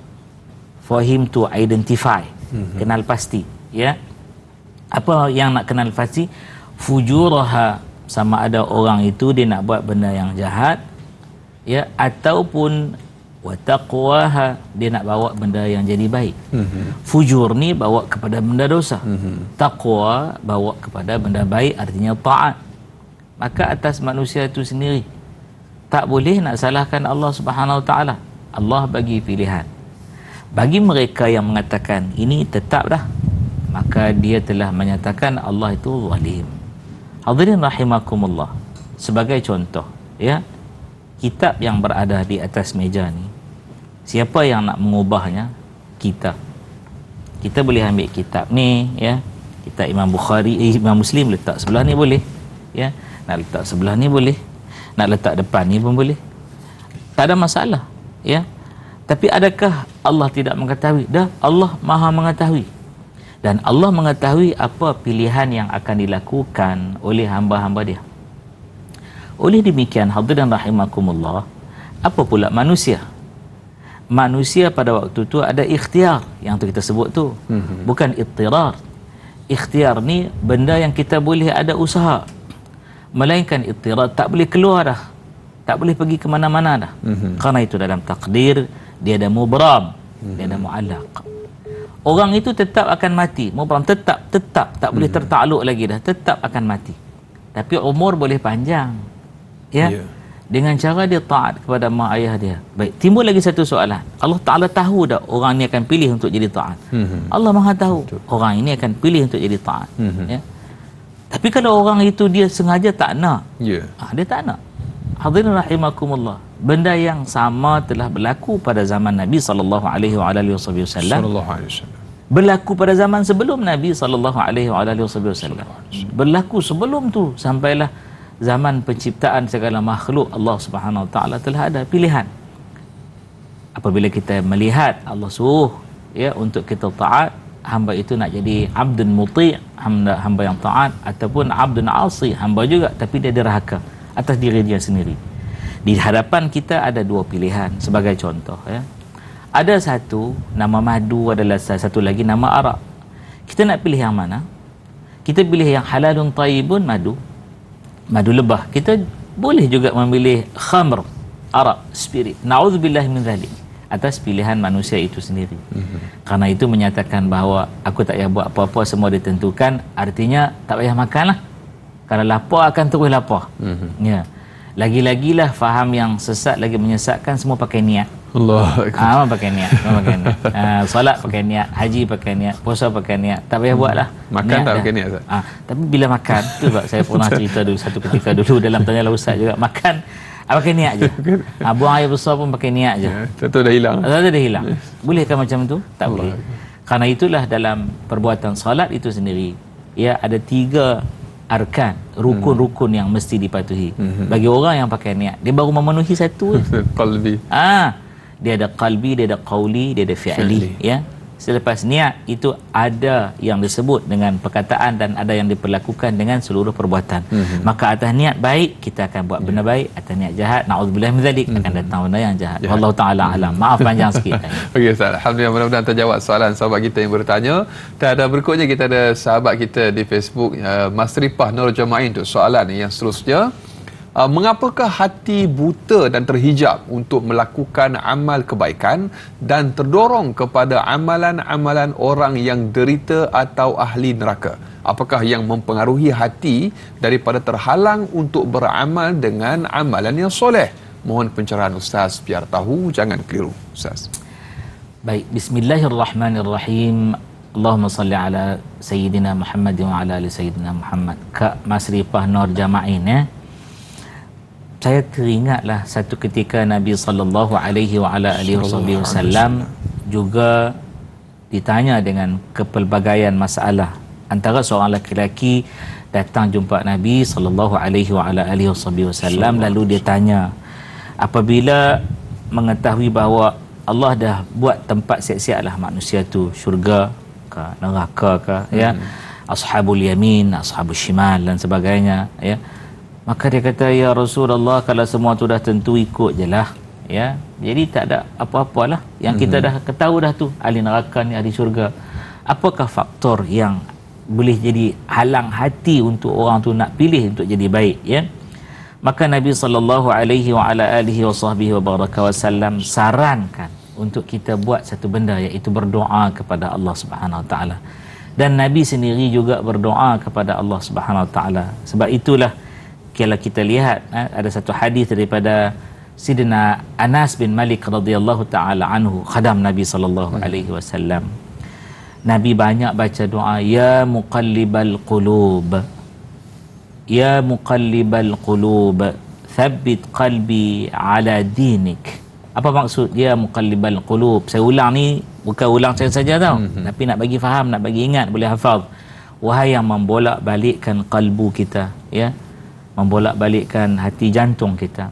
For him to identify, kenal pasti, ya. Apa yang nak kenal pasti? Fujuraha, sama ada orang itu dia nak buat benda yang jahat, ya, ataupun wa taqwaha, dia nak bawa benda yang jadi baik. Fujur ni bawa kepada benda dosa. Taqwa bawa kepada benda baik, artinya taat. Maka atas manusia itu sendiri tak boleh nak salahkan Allah Subhanahu Wa Taala. Allah bagi pilihan. Bagi mereka yang mengatakan ini tetap dah, maka dia telah menyatakan Allah itu zalim. Hadirin rahimakumullah, sebagai contoh, ya, kitab yang berada di atas meja ni, siapa yang nak mengubahnya? Kita boleh ambil kitab ni, ya, kitab Imam Bukhari, Imam Muslim, letak sebelah ni boleh, ya, nak letak sebelah ni boleh, nak letak depan ni pun boleh, tak ada masalah, ya. Tapi adakah Allah tidak mengetahui? Dah, Allah Maha mengetahui, dan Allah mengetahui apa pilihan yang akan dilakukan oleh hamba-hamba dia. Oleh demikian, hadirin rahimakumullah, apa pula manusia? Manusia pada waktu tu ada ikhtiar, yang tu kita sebut tu, bukan ittirar. Ikhtiar ni benda yang kita boleh ada usaha, melainkan ittirar tak boleh keluar dah, tak boleh pergi ke mana-mana dah. Kerana itu dalam takdir dia ada mubram, dia ada muallaq. Orang itu tetap akan mati, mubram, tetap tak boleh tertakluk lagi dah, tetap akan mati. Tapi umur boleh panjang, ya. dengan cara dia taat kepada mak ayah dia. Baik, timbul lagi satu soalan. Allah Ta'ala tahu dah orang ni akan pilih untuk jadi taat. Allah Maha tahu orang ini akan pilih untuk jadi taat. Ya. Tapi kalau orang itu dia sengaja tak nak, dia tak nak. Hadirin rahimakumullah, benda yang sama telah berlaku pada zaman Nabi sallallahu alaihi wasallam. Berlaku pada zaman sebelum Nabi sallallahu alaihi wasallam. Berlaku sebelum tu sampailah zaman penciptaan segala makhluk. Allah Subhanahu Wa Taala telah ada pilihan. Apabila kita melihat Allah suruh ya untuk kita taat, hamba itu nak jadi abdun muti', hamba yang taat, ataupun abdun asi, hamba juga tapi dia derhaka atas diri dia sendiri. Di hadapan kita ada dua pilihan sebagai contoh ya. Ada satu nama madu, adalah satu lagi nama arak. Kita nak pilih yang mana? Kita pilih yang halalun tayyibun, madu lebah. Kita boleh juga memilih khamr, arak, spirit. Na'udzubillah min zalik, atas pilihan manusia itu sendiri. Karena itu menyatakan bahawa aku tak payah buat apa-apa, semua ditentukan. Artinya tak payah makanlah. Kalau lapar akan terus lapar. Ya. Lagi-lagilah faham yang sesat lagi menyesatkan, semua pakai niat. Allah pakai niat, solat pakai niat, haji pakai niat, puasa pakai niat. Tak payah buatlah. Makan niat tak pakai niat, Ustaz? Tapi bila makan tu sebab saya pernah cerita dulu satu ketika dulu dalam Tanyalah Ustaz juga, makan pakai niat je. Buang air besar pun pakai niat je. Tentu dah hilang. Dah hilang. Bolehkah macam tu? Tak boleh. Karena itulah dalam perbuatan salat itu sendiri, ya ada 3 arkan, rukun-rukun yang mesti dipatuhi. Bagi orang yang pakai niat, dia baru memenuhi satu. Qalbi. Dia ada qalbi, dia ada qauli, dia ada fi'li. Ya. Selepas niat itu ada yang disebut dengan perkataan dan ada yang diperlakukan dengan seluruh perbuatan. Maka atas niat baik kita akan buat benda baik, atas niat jahat na'udzubillah min zalik akan datang benda yang jahat. Wallahu taala alam. Maaf panjang sikit. Okey Ustaz, alhamdulillah, mudah-mudahan terjawab soalan sahabat kita yang bertanya. Dan ada berikutnya kita ada sahabat kita di Facebook, Mas Ripah Nur Jamain, untuk soalan yang seterusnya. Mengapakah hati buta dan terhijab untuk melakukan amal kebaikan dan terdorong kepada amalan-amalan orang yang derita atau ahli neraka? Apakah yang mempengaruhi hati daripada terhalang untuk beramal dengan amalan yang soleh? Mohon pencerahan Ustaz biar tahu, jangan keliru Ustaz. Baik, bismillahirrahmanirrahim. Allahumma salli ala Sayyidina Muhammad wa ala ali Sayyidina Muhammad. Kak Mas Ripah Nur Jamain ya. Saya teringatlah satu ketika Nabi sallallahu alaihi wasallam juga ditanya dengan kepelbagaian masalah. Antara seorang lelaki datang jumpa Nabi sallallahu alaihi wasallam, lalu dia tanya, apabila mengetahui bahawa Allah dah buat tempat siap-siap lah manusia tu, syurga ke neraka ke, ya, ashabul yamin, ashabul shimal dan sebagainya, ya. Maka dia kata, ya Rasulullah, kalau semua tu dah tentu ikut je lah, ya. Jadi tak ada apa-apalah. Yang kita dah ketahui dah tu, ahli neraka ni, ahli syurga. Apakah faktor yang boleh jadi halang hati untuk orang tu nak pilih untuk jadi baik, ya? Maka Nabi sallallahu alaihi wasallam sarankan untuk kita buat satu benda, iaitu berdoa kepada Allah Subhanahu Wa Taala. Dan Nabi sendiri juga berdoa kepada Allah Subhanahu Wa Taala. Sebab itulah kalau kita lihat ada satu hadis daripada Sidina Anas bin Malik radhiyallahu taala anhu, khadam Nabi sallallahu alaihi wasallam. Nabi banyak baca doa, ya muqallibal qulub, ya muqallibal qulub, thabbit qalbi ala dinik. Apa maksud ya muqallibal qulub? Saya ulang ni bukan ulang saya saja tau, tapi nak bagi faham, nak bagi ingat, boleh hafal. Wahai yang membolak-balikkan kalbu kita, ya, membolak-balikkan hati jantung kita.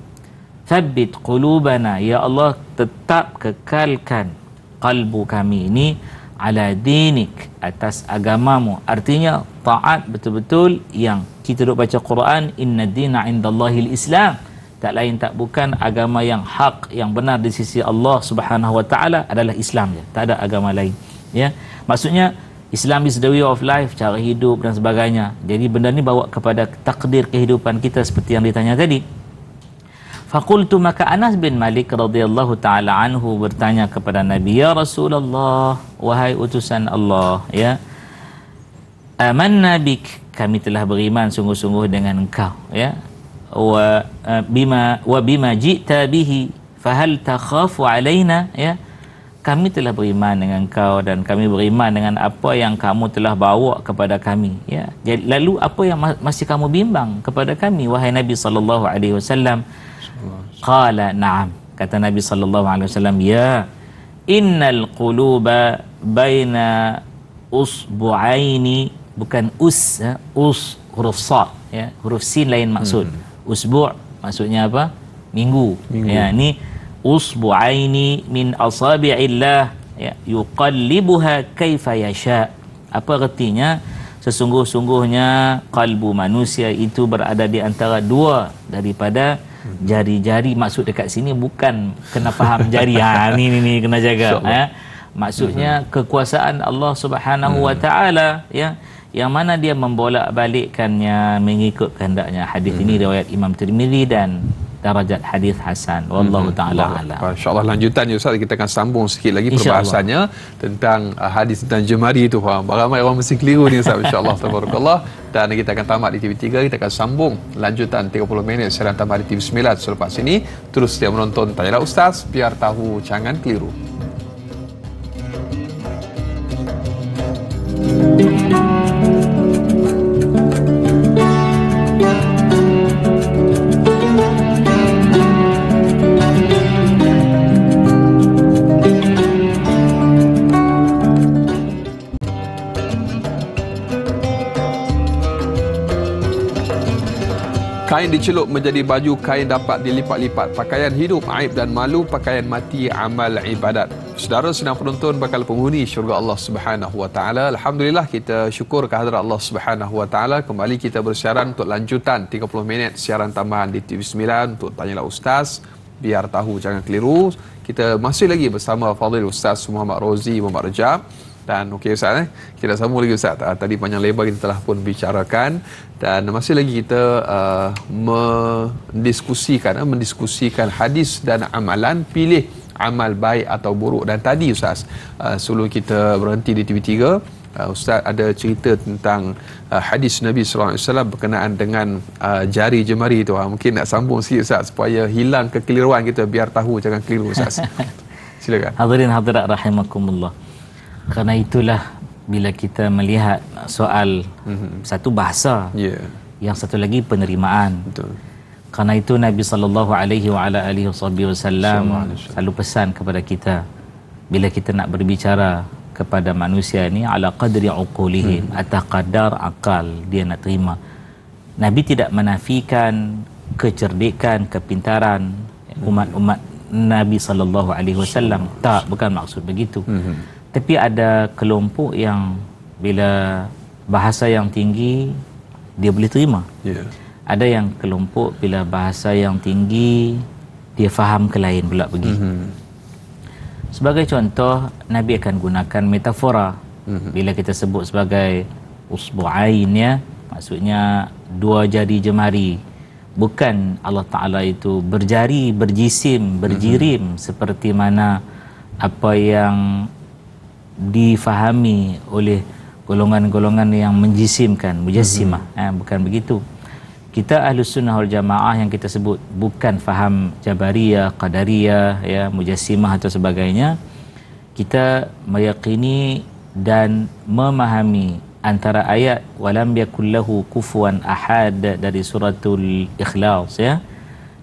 Thabbit qulubana, ya Allah, tetap kekalkan kalbu kami ini ala dinik, atas agamamu. Artinya taat betul-betul yang kita duk baca Quran, inna dina indallahil Islam, tak lain tak bukan agama yang hak, yang benar di sisi Allah Subhanahu Wa Taala adalah Islam je, tak ada agama lain, ya. Maksudnya Islam is the way of life, cara hidup dan sebagainya. Jadi benda ni bawa kepada takdir kehidupan kita seperti yang ditanya tadi. Faqultu, maka Anas bin Malik radhiyallahu taala anhu bertanya kepada Nabi, ya Rasulullah, wahai utusan Allah, ya, amanna bik, kami telah beriman sungguh-sungguh dengan engkau, ya. wa bima ji'ta bihi fahal takhafu alaina, ya, kami telah beriman dengan kau dan kami beriman dengan apa yang kamu telah bawa kepada kami, ya. Jadi, lalu apa yang masih kamu bimbang kepada kami wahai Nabi sallallahu alaihi wasallam? Qala na'am, kata Nabi sallallahu alaihi wasallam, ya, innal quluba baina usbu'aini, bukan huruf sad, ya, huruf sin lain maksud. Usbu' maksudnya apa? Minggu. Ya, ini usbu'aini min asabi'illah, ya, yuqallibuha kaifa yasha. Apa artinya? Sesungguh-sungguhnya kalbu manusia itu berada di antara dua daripada jari-jari. Maksud dekat sini bukan kena faham jari. Ni kena jaga, ya. Maksudnya kekuasaan Allah Subhanahu wa taala, ya, yang mana dia membolak-balikkannya mengikut kehendaknya. Hadis ini riwayat Imam Tirmizi dan darajat hadis hasan. Wallahu taala alam. Insya-Allah lanjutannya Ustaz, kita akan sambung sikit lagi perbahasannya tentang hadis tentang jemari itu. Ramai orang mesti keliru ni Ustaz, insya-Allah tabarakallah. Dan kita akan tamat di TV3, kita akan sambung lanjutan 30 minit siaran tambah di TV9 selepas ini. Terus setia menonton Tanyalah Ustaz, biar tahu jangan keliru. Kain dicelup menjadi baju, kain dapat dilipat-lipat. Pakaian hidup, aib dan malu. Pakaian mati, amal ibadat. Saudara sedang penonton bakal penghuni syurga Allah Subhanahu wa taala. Alhamdulillah, kita syukur kehadrat Allah Subhanahu wa taala. Kembali kita bersiaran untuk lanjutan 30 minit siaran tambahan di TV9 untuk Tanyalah Ustaz, biar tahu jangan keliru. Kita masih lagi bersama Fadil Ustaz Muhammad Rozi Muhammad Rajab. Dan okey Ustaz, kita sambung lagi Ustaz. Tadi panjang lebar kita telah pun bicarakan dan masih lagi kita mendiskusikan hadis dan amalan, pilih amal baik atau buruk. Dan tadi Ustaz, sebelum kita berhenti di TV3, Ustaz ada cerita tentang hadis Nabi sallallahu alaihi wasallam berkenaan dengan jari jemari itu. Mungkin nak sambung sikit Ustaz supaya hilang kekeliruan kita, biar tahu jangan keliru Ustaz. Silakan. Hadirin hadirat rahimakumullah. Kerana itulah bila kita melihat soal satu bahasa, yang satu lagi penerimaan. Betul. Kerana itu Nabi sallallahu alaihi wasallam selalu pesan kepada kita, bila kita nak berbicara kepada manusia ni, ala qadri uqulihim, atas kadar akal dia nak terima. Nabi tidak menafikan kecerdikan, kepintaran umat-umat Nabi sallallahu alaihi wasallam. Tak, bukan maksud begitu. Tapi ada kelompok yang bila bahasa yang tinggi dia boleh terima. Ada yang kelompok bila bahasa yang tinggi dia faham ke lain pula pergi. Sebagai contoh, Nabi akan gunakan metafora. Bila kita sebut sebagai usbu'ain, ya, maksudnya dua jari jemari. Bukan Allah Ta'ala itu berjari, berjisim, berjirim seperti mana apa yang difahami oleh golongan-golongan yang menjisimkan, mujassimah. Bukan begitu. Kita Ahlus Sunnah wal Jamaah yang kita sebut bukan faham Jabariyah, Qadariyah, ya, mujassimah atau sebagainya. Kita meyakini dan memahami antara ayat walam yakullahu kufuwan ahad dari suratul Ikhlas, ya,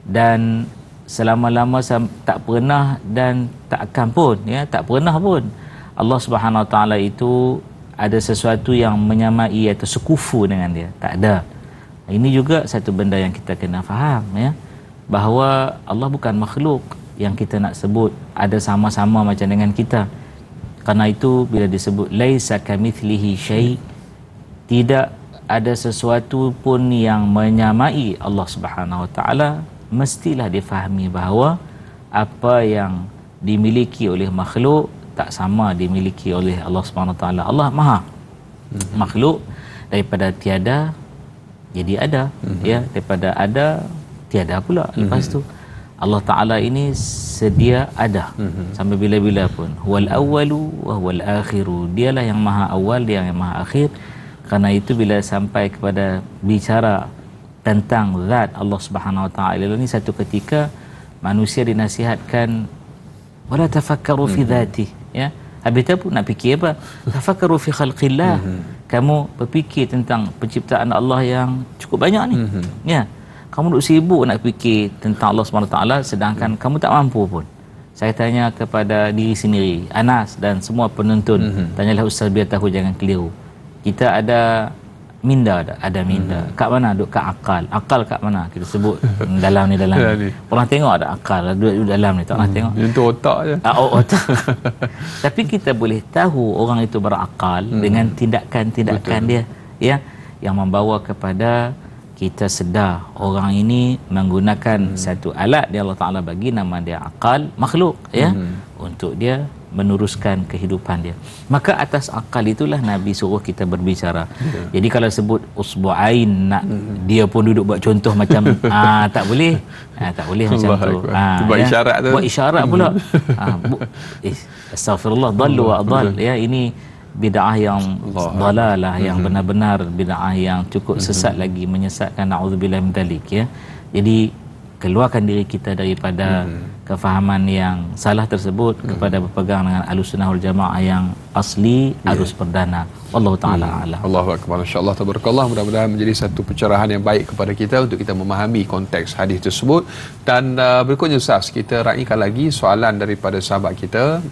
dan selama-lama tak pernah dan tak akan pun, ya, tak pernah pun Allah Subhanahu Wa Taala itu ada sesuatu yang menyamai atau sekufu dengan dia. Tak ada. Ini juga satu benda yang kita kena faham, ya, bahawa Allah bukan makhluk yang kita nak sebut ada sama-sama macam dengan kita. Karena itu bila disebut laisa kamitslihi syai', tidak ada sesuatu pun yang menyamai Allah Subhanahu Wa Taala, mestilah difahami bahawa apa yang dimiliki oleh makhluk tak sama dimiliki oleh Allah Subhanahu Wa Taala. Allah Maha. Makhluk daripada tiada jadi ada, ya, daripada ada tiada pula. Lepas tu Allah Taala ini sedia ada sampai bila-bila pun. Huwal awwalu wa huwal akhiru. Dialah yang maha awal, dia yang maha akhir. Karena itu bila sampai kepada bicara tentang zat Allah Subhanahu Wa Taala ini, satu ketika manusia dinasihatkan wala tafakkaru fi dzati, ya. Habis tu pun nak fikir apa? Tafakkaru fi khalqillah. Kamu berfikir tentang penciptaan Allah yang cukup banyak ni. Ya. Kamu duk sibuk nak fikir tentang Allah Subhanahu Wa Taala sedangkan kamu tak mampu pun. Saya tanya kepada diri sendiri, Anas dan semua penonton, tanyalah Ustaz biar tahu, jangan keliru. Kita ada minda, ada minda. Kat mana? Duk kat akal. Akal kat mana? Kita sebut dalam ni. Pernah tengok ada akal duduk dalam ni? Tak pernah tengok. Yang tu otak je. Otak. Tapi kita boleh tahu orang itu berakal dengan tindakan-tindakan dia, ya, yang membawa kepada kita sedar orang ini menggunakan satu alat yang Allah Ta'ala bagi, nama dia akal makhluk, ya, untuk dia meneruskan kehidupan dia. Maka atas akal itulah Nabi suruh kita berbicara. Jadi kalau sebut usbu'ain, nak dia pun duduk buat contoh macam tak boleh. Tak boleh macam tu. Buat isyarat tu. Buat isyarat pula. Astaghfirullah, dallu wa adall, ya, ini bid'ah yang dalalah, yang benar-benar bid'ah yang cukup sesat lagi, menyesatkan, na'udzubillah min dzalik, ya. Jadi keluarkan diri kita daripada kefahaman yang salah tersebut kepada berpegang dengan Ahlussunnah wal Jamaah yang asli, arus perdana. Wallahu taala a'lam. Allahu akbar. Masya-Allah, tabarakallah. Mudah-mudahan menjadi satu pencerahan yang baik kepada kita untuk kita memahami konteks hadis tersebut. Dan berikutnya Ustaz, kita raikan lagi soalan daripada sahabat kita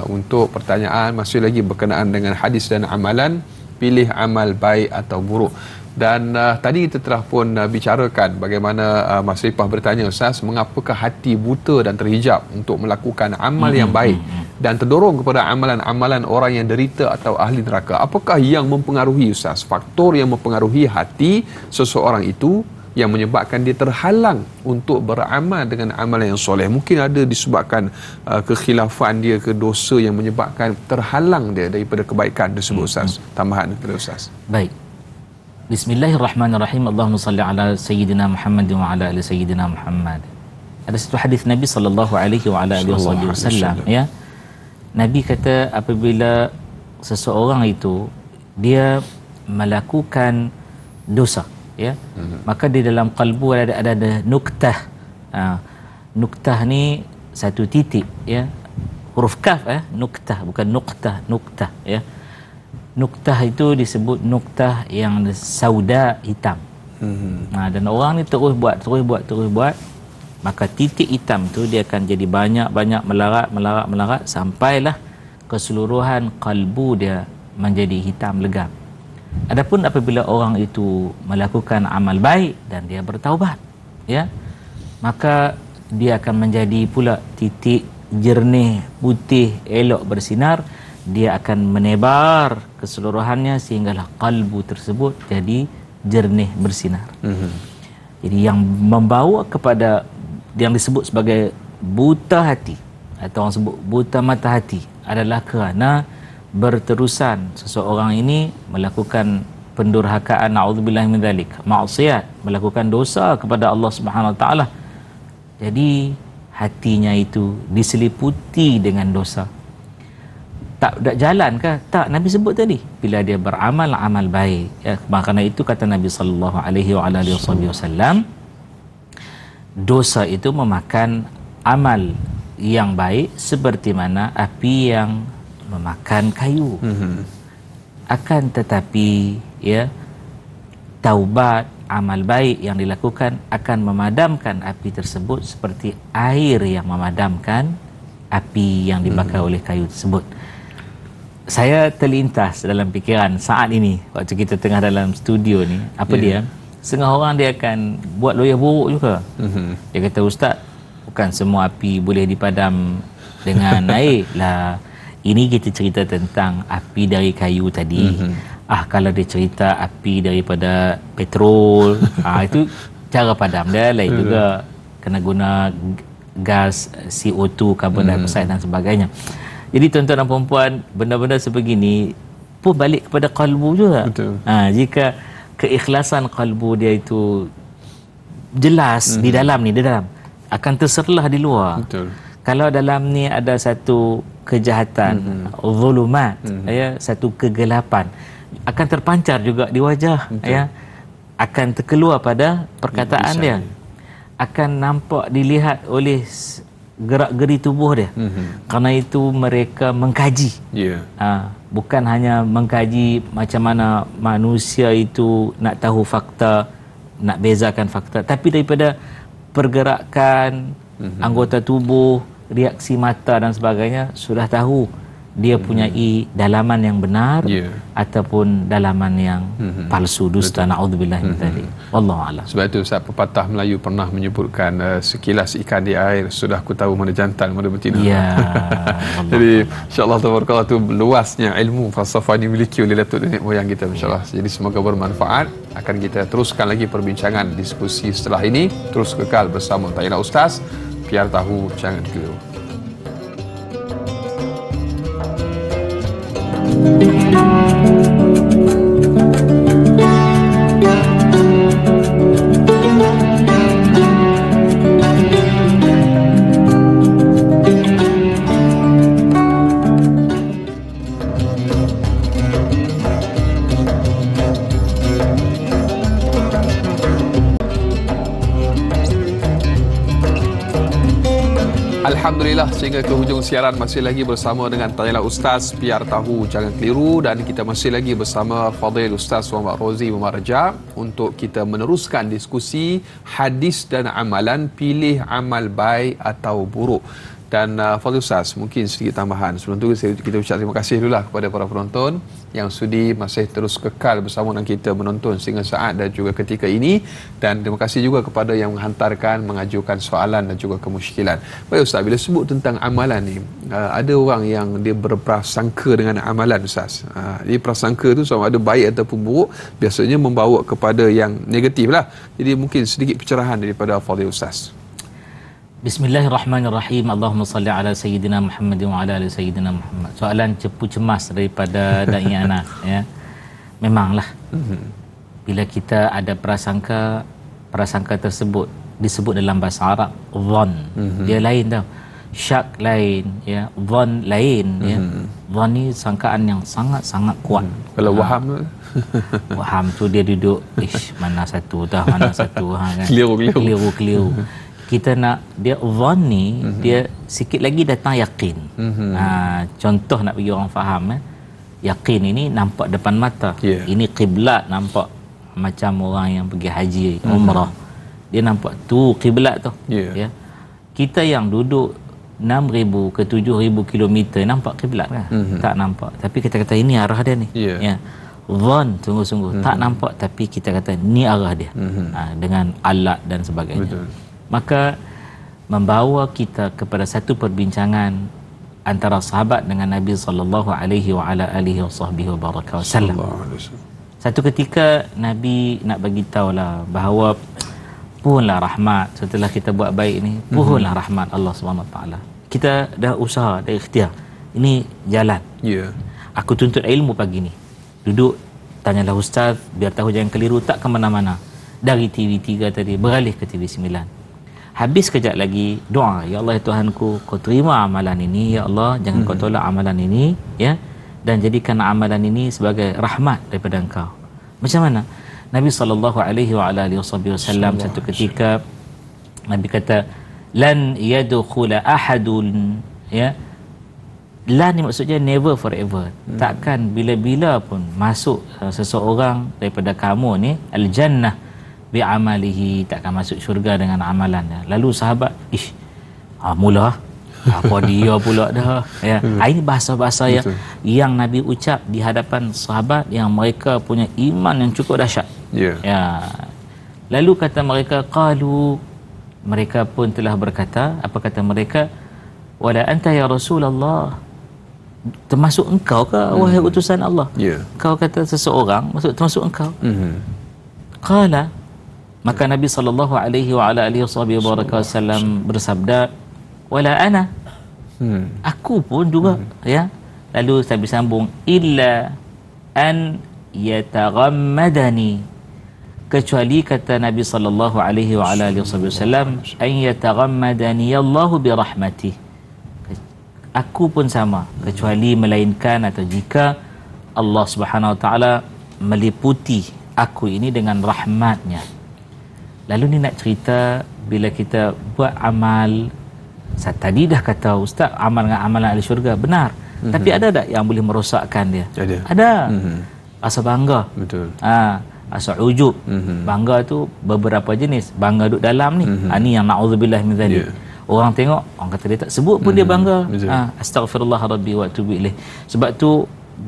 untuk pertanyaan masih lagi berkenaan dengan hadis dan amalan, pilih amal baik atau buruk. Dan tadi kita telah pun bicarakan bagaimana Mas Ripah bertanya, Ustaz, mengapakah hati buta dan terhijab untuk melakukan amal yang baik dan terdorong kepada amalan-amalan orang yang derita atau ahli neraka? Apakah yang mempengaruhi, Ustaz, faktor yang mempengaruhi hati seseorang itu yang menyebabkan dia terhalang untuk beramal dengan amalan yang soleh? Mungkin ada disebabkan kekhilafan dia ke dosa yang menyebabkan terhalang dia daripada kebaikan tersebut, Ustaz. Tambahan kepada Ustaz. Baik. Bismillahirrahmanirrahim. Allahumma salli ala sayyidina Muhammad wa ala ali sayyidina Muhammad. Ada satu hadis Nabi sallallahu alaihi wa ala alihi wasallam, ya. Nabi kata apabila seseorang itu dia melakukan dosa, ya, maka di dalam kalbu ada nuktah. Nuktah ni satu titik, ya. Huruf kaf, nuktah, bukan nuktah, nuktah, ya. Nuktah itu disebut nuktah yang sauda, hitam. Dan orang ni terus buat, maka titik hitam tu dia akan jadi banyak melarat sampailah keseluruhan kalbu dia menjadi hitam legam. Adapun apabila orang itu melakukan amal baik dan dia bertaubat, ya, maka dia akan menjadi pula titik jernih, putih, elok, bersinar. Dia akan menebar keseluruhannya sehinggalah kalbu tersebut jadi jernih, bersinar. Jadi yang membawa kepada yang disebut sebagai buta hati atau orang sebut buta mata hati adalah kerana berterusan seseorang ini melakukan pendurhakaan, na'udzubillah min dzalik, maksiat, melakukan dosa kepada Allah Subhanahu Wa Taala. Jadi hatinya itu diseliputi dengan dosa. Tak jalan ke? Tak, Nabi sebut tadi bila dia beramal amal baik, ya. Makanya itu kata Nabi sallallahu alaihi wasallam, dosa itu memakan amal yang baik seperti mana api yang memakan kayu. Akan tetapi, ya, taubat, amal baik yang dilakukan akan memadamkan api tersebut seperti air yang memadamkan api yang dibakar oleh kayu tersebut. Saya terlintas dalam fikiran saat ini waktu kita tengah dalam studio ni, apa dia, setengah orang dia akan buat loya buruk juga. Dia kata, Ustaz, bukan semua api boleh dipadam dengan air lah. Ini kita cerita tentang api dari kayu tadi. Kalau dia cerita api daripada petrol, itu cara padam dia lain juga, kena guna gas CO2, carbon dioxide dan sebagainya. Jadi tuan-tuan dan puan-puan, benda-benda sebegini pun balik kepada kalbu juga. Jika keikhlasan kalbu dia itu jelas di dalam ni, akan terserlah di luar. Kalau dalam ni ada satu kejahatan, zulumat, ya, satu kegelapan, akan terpancar juga di wajah, ya. akan terkeluar pada perkataan dia, akan nampak dilihat oleh gerak-geri tubuh dia. Kerana itu mereka mengkaji. Bukan hanya mengkaji macam mana manusia itu nak tahu fakta, nak bezakan fakta, tapi daripada pergerakan anggota tubuh, reaksi mata dan sebagainya, sudah tahu dia punyai dalaman yang benar ataupun dalaman yang palsu, dusta, na'udzubillah min dzalik. Wallahu a'lam. Sebab itu Ustaz, pepatah Melayu pernah menyebutkan sekilas ikan di air sudah ku tahu mana jantan mana betina. Ya. Jadi insya-Allah tabarakallah tu luasnya ilmu falsafah dimiliki oleh datuk nenek moyang kita, insya-Allah. Jadi semoga bermanfaat. Akan kita teruskan lagi perbincangan diskusi setelah ini. Terus kekal bersama Tanya Ustaz, biar tahu jangan keliru. Alhamdulillah, sehingga ke hujung siaran masih lagi bersama dengan Tanyalah Ustaz, biar tahu jangan keliru, dan kita masih lagi bersama Fadil Ustaz Muhammad Rozi Muhammad Rajab untuk kita meneruskan diskusi hadis dan amalan, pilih amal baik atau buruk. Dan Fadil Ustaz, mungkin sedikit tambahan. Sebelum tu kita ucap terima kasih dulu kepada para penonton yang sudi masih terus kekal bersama dengan kita menonton sehingga saat dan juga ketika ini, dan terima kasih juga kepada yang menghantarkan, mengajukan soalan dan juga kemusykilan. Baik Ustaz, bila sebut tentang amalan ni, ada orang yang dia berprasangka dengan amalan Ustaz. Jadi prasangka tu sama ada baik ataupun buruk, biasanya membawa kepada yang negatif lah. Jadi mungkin sedikit pencerahan daripada Fadil Ustaz. Bismillahirrahmanirrahim. Allahumma salli ala Sayyidina Muhammad wa ala ali Sayyidina Muhammad. Soalan cepu cemas daripada Da'i Anas, ya. Memanglah bila kita ada prasangka, prasangka tersebut disebut dalam bahasa Arab dhann. Dia lain tau. Syak lain, ya. Dhann lain, ya. Dhann ni sangkaan yang sangat-sangat kuat. Kalau waham waham tu dia duduk mana satu dah, mana satu kan. Keliru. Kita nak dia dhann ni, dia sikit lagi datang yakin. Contoh nak bagi orang faham, yakin ini nampak depan mata. Ini kiblat nampak, macam orang yang pergi haji, umrah. Dia nampak tu kiblat tu. Ya. Kita yang duduk 6,000 ke 7,000 kilometer nampak kiblat kan? Tak nampak. Tapi kita kata ini arah dia ni. Ya. Dhann sungguh-sungguh tak nampak, tapi kita kata ni arah dia. Dengan alat dan sebagainya. Betul. Maka membawa kita kepada satu perbincangan antara sahabat dengan Nabi sallallahu alaihi wa ala alihi wasallam. Satu ketika Nabi nak bagi tahulah bahawa puhunlah rahmat setelah kita buat baik ni, puhunlah rahmat Allah Subhanahu Wa Taala. Kita dah usaha, dah ikhtiar. Ini jalan. Aku tuntut ilmu pagi ni. Duduk tanyalah ustaz biar tahu jangan keliru, tak ke mana-mana. Dari TV3 tadi beralih ke TV9. Habis kejap lagi doa, ya Allah ya Tuhanku, kau terima amalan ini ya Allah, jangan kau tolak amalan ini, ya, dan jadikan amalan ini sebagai rahmat daripada engkau. Macam mana? Nabi sallallahu alaihi wa alihi wasallam satu ketika Nabi kata lan yadkhula ahadun, ya, lan ni maksudnya never forever, takkan bila-bila pun masuk seseorang daripada kamu ni al-jannah bi amalihi, takkan masuk syurga dengan amalannya. Lalu sahabat mula apa dia pula dah, ya. Ini bahasa-bahasa yang Nabi ucap di hadapan sahabat yang mereka punya iman yang cukup dahsyat. Ya. Lalu kata mereka, qalu, mereka pun telah berkata, apa kata mereka? Wala anta ya Rasulullah, termasuk engkau ke wahai utusan Allah? Kau kata seseorang, maksud termasuk engkau? Qala, maka Nabi sallallahu alaihi wa ala alihi wasallam bersabda, wala ana, aku pun juga, ya. Lalu saya bersambung, illa an yataghammadani, kecuali kata Nabi sallallahu alaihi wa ala alihi wasallam, an yataghammadani Allahu bi rahmatih, aku pun sama, kecuali melainkan atau jika Allah Subhanahu wa taala meliputi aku ini dengan rahmatnya. Lalu ni nak cerita bila kita buat amal, saya tadi dah kata ustaz, amal dengan amalan ahli syurga benar. Tapi ada tak yang boleh merosakkan dia? Ada. Rasa bangga. Betul. Rasa ujub. Bangga tu beberapa jenis. Bangga duduk dalam ni. Ni yang na'udzubillah min dzalik. Orang tengok, orang kata dia tak sebut pun dia bangga. Astaghfirullah rabbi wa atubu ilaih. Sebab tu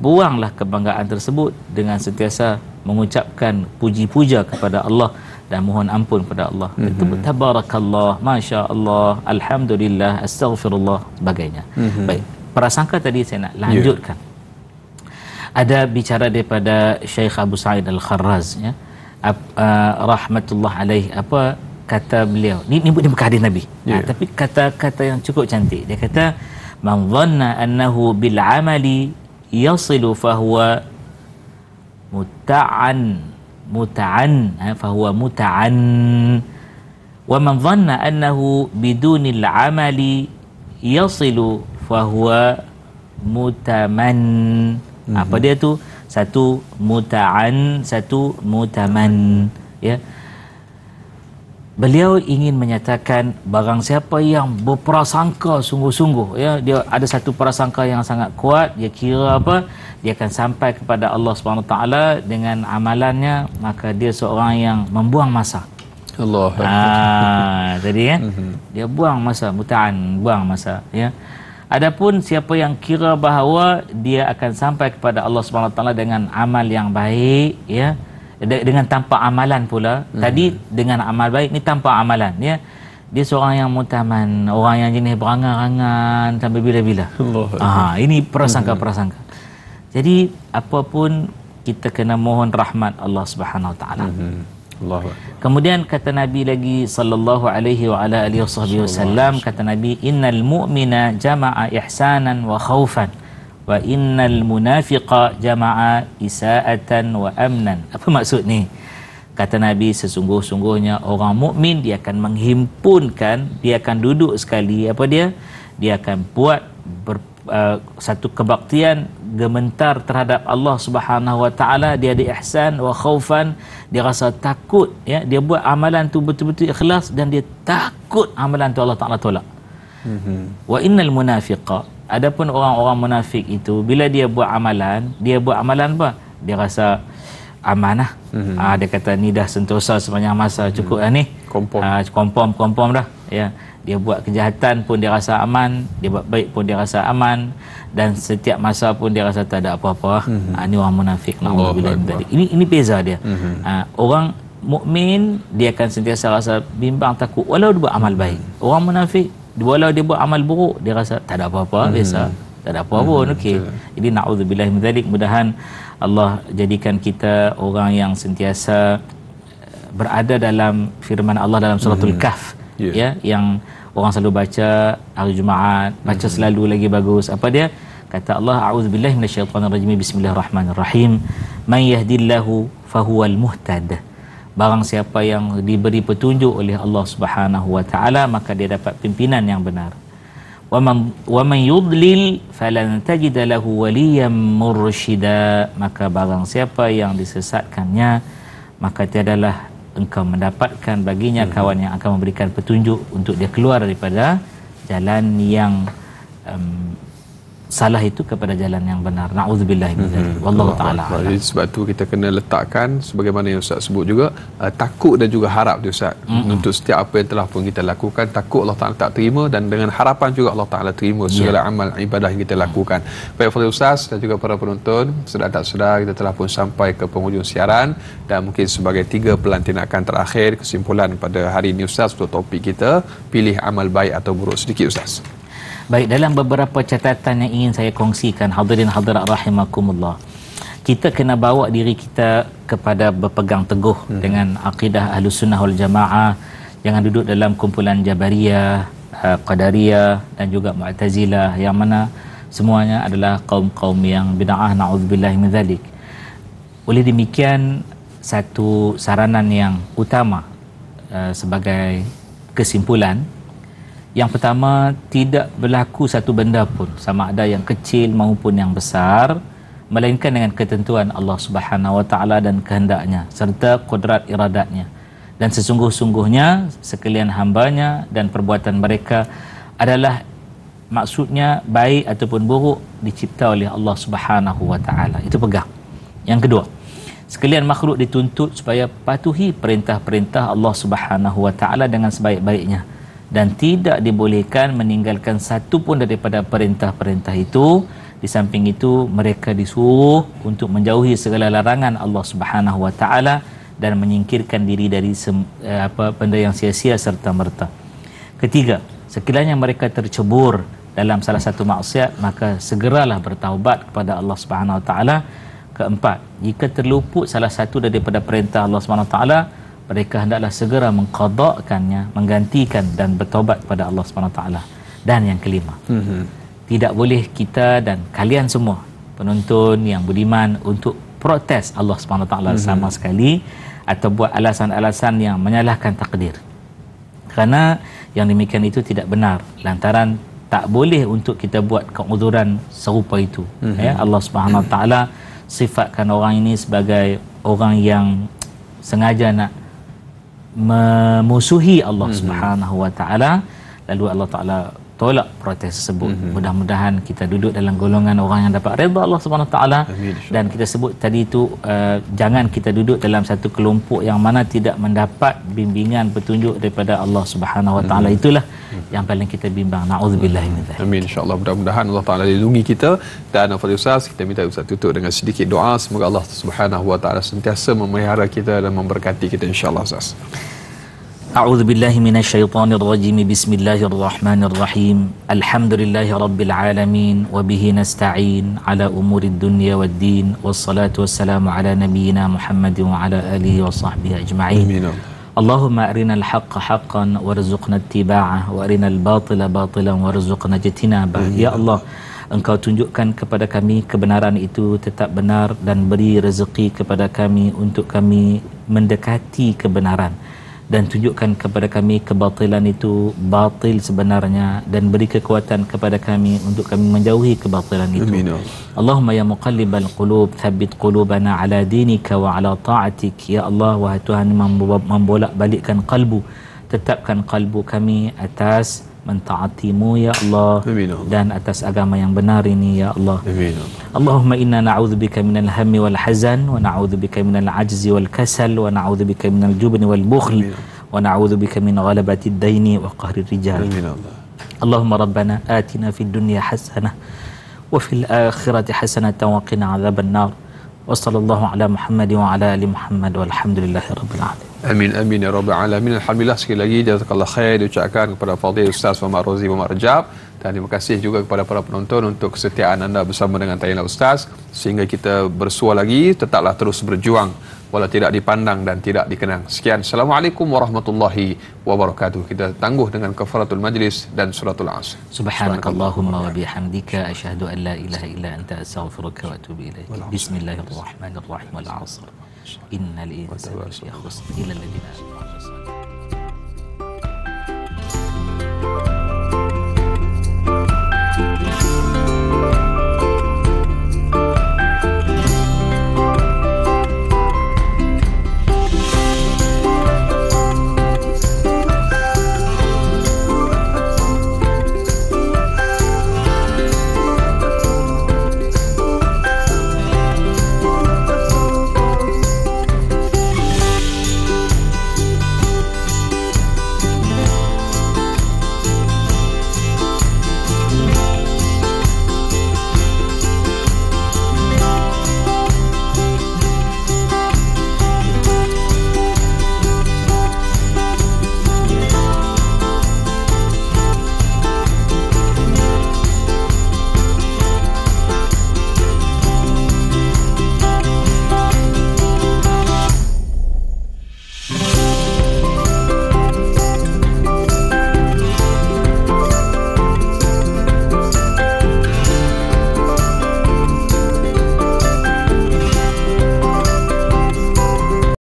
buanglah kebanggaan tersebut dengan sentiasa mengucapkan puji-puja kepada Allah dan mohon ampun kepada Allah. Itu tabarakallah, masya-Allah, alhamdulillah, astaghfirullah sebagainya. Baik, prasangka tadi saya nak lanjutkan. Ada bicara daripada Syekh Abu Sa'id Al-Kharraz ya. Rahmatullah alaih, apa kata beliau? Ni bukan hadis Nabi. Tapi kata-kata yang cukup cantik. Dia kata man dhanna annahu bil amali yasilu fahuwa muta'an fahuwa muta'an wa man dhanna annahu bidunil amali yasilu fahuwa mutaman. Apa dia tu? Satu muta'an, satu mutaman ya. Beliau ingin menyatakan barang siapa yang berprasangka sungguh-sungguh ya, dia ada satu prasangka yang sangat kuat, dia kira apa, dia akan sampai kepada Allah Subhanahu Wa Taala dengan amalannya, maka dia seorang yang membuang masa. Allah. Jadi kan dia buang masa, muta'an, buang masa ya. Adapun siapa yang kira bahawa dia akan sampai kepada Allah Subhanahu Wa Taala dengan amal yang baik ya, dengan tanpa amalan pula. Tadi dengan amal baik, ni tanpa amalan ya. Dia seorang yang mutaman, orang yang jenis berangan-angan sampai bila-bila. Ini prasangka-prasangka. Jadi apapun kita kena mohon rahmat Allah Subhanahu Wa Taala. Kemudian kata Nabi lagi sallallahu alaihi wa ala alihi wasallam, kata Nabi, innal mu'mina jama'a ihsanan wa khaufan wa innal munafiqa jama'a isaatan wa amnan. Apa maksud ni? Kata Nabi, sesungguh-sungguhnya orang mukmin dia akan menghimpunkan, dia akan duduk sekali, apa dia akan buat satu kebaktian gementar terhadap Allah Subhanahu Wa Taala, dia ada ihsan wa khaufan, dia rasa takut ya, dia buat amalan tu betul-betul ikhlas dan dia takut amalan tu Allah Taala tolak. Wa innal munafiqa, adapun orang-orang munafik itu bila dia buat amalan apa? Dia rasa amanah. Dia kata ni dah sentosa sepanjang masa, cukup dah ni. Kompom dah ya. Dia buat kejahatan pun dia rasa aman, dia buat baik pun dia rasa aman, dan setiap masa pun dia rasa tak ada apa-apa. Ini orang munafik. Ini beza dia. Orang mukmin dia akan sentiasa rasa bimbang, takut walau dia buat amal baik. Orang munafik walau dia buat amal buruk dia rasa tak ada apa-apa, biasa, tak ada apa pun. Okey. Jadi naudzubillah min dzalik, mudahan Allah jadikan kita orang yang sentiasa berada dalam firman Allah dalam suratul Kahf ya, yang orang selalu baca hari Jumaat, baca selalu lagi bagus. Apa dia? Kata Allah, a'udzubillahi minasyaitonirrajim, bismillahirrahmanirrahim, man yahdillahu fahuwal muhtad. Barang siapa yang diberi petunjuk oleh Allah Subhanahu Wa Taala, maka dia dapat pimpinan yang benar. Wa man yudlil falan tajid lahu waliyan mursyida. Maka barang siapa yang disesatkannya, maka tiadalah engkau mendapatkan baginya kawan yang akan memberikan petunjuk untuk dia keluar daripada jalan yang salah itu kepada jalan yang benar. Na'udzubillah min dzalik. Wallahu taala. Sebab tu kita kena letakkan sebagaimana yang Ustaz sebut juga, takut dan juga harap dia Ustaz. Untuk setiap apa yang telah pun kita lakukan, takut Allah Taala tak terima, dan dengan harapan juga Allah Taala terima segala amal ibadah yang kita lakukan. Baik Fadil Ustaz dan juga para penonton, sedar tak sedar kita telah pun sampai ke penghujung siaran, dan mungkin sebagai 3 pelantikan terakhir kesimpulan pada hari ini Ustaz untuk topik kita, pilih amal baik atau buruk, sedikit Ustaz. Baik, dalam beberapa catatan yang ingin saya kongsikan, hadirin hadirat rahimakumullah, kita kena bawa diri kita kepada berpegang teguh dengan akidah Ahlus Sunnah wal Jamaah. Jangan duduk dalam kumpulan Jabariyah, Qadariyah dan juga Mu'tazilah, yang mana semuanya adalah kaum-kaum yang bid'ah, na'udzubillah min dzalik. Oleh demikian, satu saranan yang utama sebagai kesimpulan, yang pertama, tidak berlaku satu benda pun, sama ada yang kecil maupun yang besar, melainkan dengan ketentuan Allah Subhanahu wa taala dan kehendaknya serta kudrat iradatnya. Dan sesungguh-sungguhnya sekalian hambanya dan perbuatan mereka adalah maksudnya baik ataupun buruk dicipta oleh Allah Subhanahu wa taala. Itu pegang. Yang kedua, sekalian makhluk dituntut supaya patuhi perintah-perintah Allah Subhanahu wa taala dengan sebaik-baiknya dan tidak dibolehkan meninggalkan satu pun daripada perintah-perintah itu. Di samping itu mereka disuruh untuk menjauhi segala larangan Allah Subhanahu wa taala dan menyingkirkan diri dari benda yang sia-sia serta merta. Ketiga, sekiranya mereka tercebur dalam salah satu maksiat, maka segeralah bertaubat kepada Allah Subhanahu wa taala. Keempat, jika terluput salah satu daripada perintah Allah Subhanahu wa taala, mereka hendaklah segera mengqada'kannya, menggantikan dan bertaubat kepada Allah Subhanahu wa taala. Dan yang kelima, tidak boleh kita dan kalian semua penonton yang budiman untuk protes Allah Subhanahu wa taala sama sekali atau buat alasan-alasan yang menyalahkan takdir. Kerana yang demikian itu tidak benar, lantaran tak boleh untuk kita buat keuzuran serupa itu. Ya, Allah Subhanahu wa taala sifatkan orang ini sebagai orang yang sengaja nak memusuhi Allah Subhanahu wa taala, lalu Allah taala tolak protes tersebut. Mudah-mudahan kita duduk dalam golongan orang yang dapat redha Allah Subhanahu wa taala. Dan kita sebut tadi itu jangan kita duduk dalam satu kelompok yang mana tidak mendapat bimbingan petunjuk daripada Allah Subhanahu wa taala. Itulah yang paling kita bimbang. Nauzubillah min dzalik. Amin, insya-Allah. Mudah-mudahan Allah Taala lindungi kita. Dan Fadil Ustaz, kita minta Ustaz tutup dengan sedikit doa, semoga Allah Subhanahu wa taala sentiasa memelihara kita dan memberkati kita, insya-Allah Ustaz. A'udzu billahi minasyaitonir rajim. Bismillahirrahmanirrahim. Alhamdulillahi rabbil alamin wa bihi nasta'in ala umurid dunya waddin. Wassalatu wassalamu ala nabiyyina Muhammadin wa ala alihi wa sahbihi ajma'in. Amin. Allahumma arinal haqqa haqqan warzuqna ittiba'ah wa arinal batila batilan warzuqna ijtinabah. Ya Allah, Engkau tunjukkan kepada kami kebenaran itu tetap benar dan beri rezeki kepada kami untuk kami mendekati kebenaran, dan tunjukkan kepada kami kebatilan itu batil sebenarnya dan beri kekuatan kepada kami untuk kami menjauhi kebatilan itu. Amin. Allahumma ya muqallibal qulub thabbit qulubana ala dinika wa ala ta'atik. Ya Allah, wahai Tuhan membolak-balikkan kalbu, tetapkan kalbu kami atas mentaatimu ya Allah. Amin. Dan atas agama yang benar ini ya Allah. Amin. Allahumma inna na'udzubika minal hammi wal hazan wa na'udzubika minal ajzi wal kasal wa na'udzubika minal jubni wal bukhl wa na'udzubika min ghalabati ad-daini wa qahri rijal. Amin. Allahumma rabbana atina fid dunya hasanah wa fil akhirati hasanatan wa qina adzaban nar. Wa sallallahu ala Muhammad wa ala ali Muhammad walhamdulillahi rabbil alamin. Amin, amin ya rabbal alamin. Alhamdulillah, sekali lagi jazakallah khair diucapkan kepada Fadil Ustaz Muhammad Rozi Muhammad Rajab, dan terima kasih juga kepada para penonton untuk kesetiaan anda bersama dengan tayangan Ustaz, sehingga kita bersua lagi. Tetaplah terus berjuang walau tidak dipandang dan tidak dikenang. Sekian, Assalamualaikum warahmatullahi wabarakatuh. Kita tangguh dengan kafaratul majlis dan suratul asr. Subhanakallahumma wa bihamdika asyhadu an la ilaha illa anta astaghfiruka wa atubu ilaik. Bismillahirrahmanirrahim. Wal 'asr. Innal insana lafi khusr illa alladhina amanu.